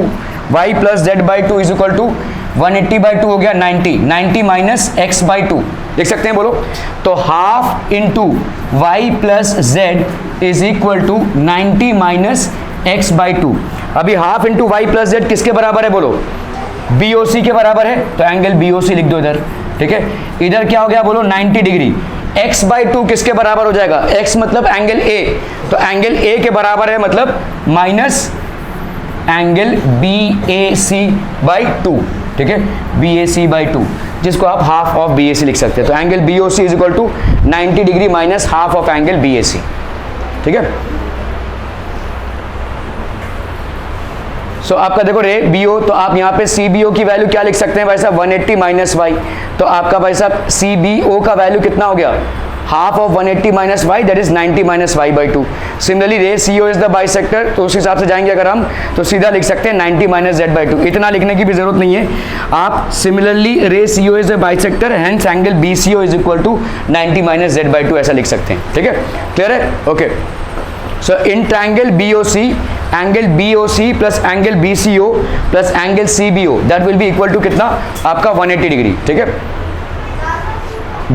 Y plus Z by two is equal to 180/2 हो गया 90, 90 माइनस एक्स बाई टू लिख सकते हैं, बोलो। तो half into Y plus Z is equal to 90 minus X by two. अभी half into Y plus Z किसके बराबर है बोलो, BOC के बराबर है, तो एंगल BOC लिख दो इधर, ठीक है। इधर क्या हो गया बोलो, 90 डिग्री। x बाई टू किसके बराबर हो जाएगा, x मतलब एंगल A, तो एंगल A के बराबर है, मतलब minus angle BAC by two, ठीक है, BAC बाई टू, जिसको आप हाफ ऑफ BAC लिख सकते हैं। तो angle BOC is equal to 90 degree minus half of angle BAC, ठीक है। सो आपका देखो रे BO, तो आप यहाँ पे CBO की वैल्यू क्या लिख सकते हैं भाई साहब, 180 माइनस वाई। तो आपका भाई साहब CBO का वैल्यू कितना हो गया, half of 180 minus Y, that is 90 minus Y by two. Similarly ray CO is the bisector, तो उस हिसाब से जाएंगे अगर हम, तो सीधा लिख सकते हैं 90 माइनस जेड बाई टू। इतना लिखने की भी जरूरत नहीं है, आप similarly ray CO is the bisector, hence angle BCO is equal to 90 minus Z by two, ऐसा लिख सकते हैं, ठीक है, क्लियर है, okay. So in triangle BOC, angle BOC plus angle BCO plus angle CBO, that will be equal to कितना, आपका 180 degree, ठीक है।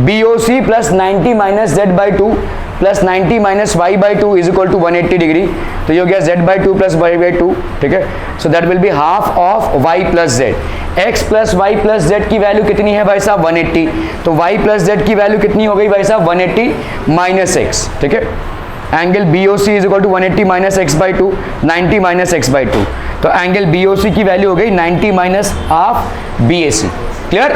BOC plus 90 minus Z by two plus 90 minus Y by two is equal to 180 degree, तो ये हो गया Z by two plus Y by two, ठीक है। So that will be half of Y plus Z. X plus Y plus Z की value कितनी है भाई साहब, 180, तो वाई प्लस जेड की वैल्यू कितनी हो गई भाई साहब, 180 माइनस एक्स, ठीक है। Angle BOC is equal to 180 minus X by two, 90 minus X by two, तो एंगल BOC की वैल्यू हो गई 90 माइनस हाफ BAC, क्लियर।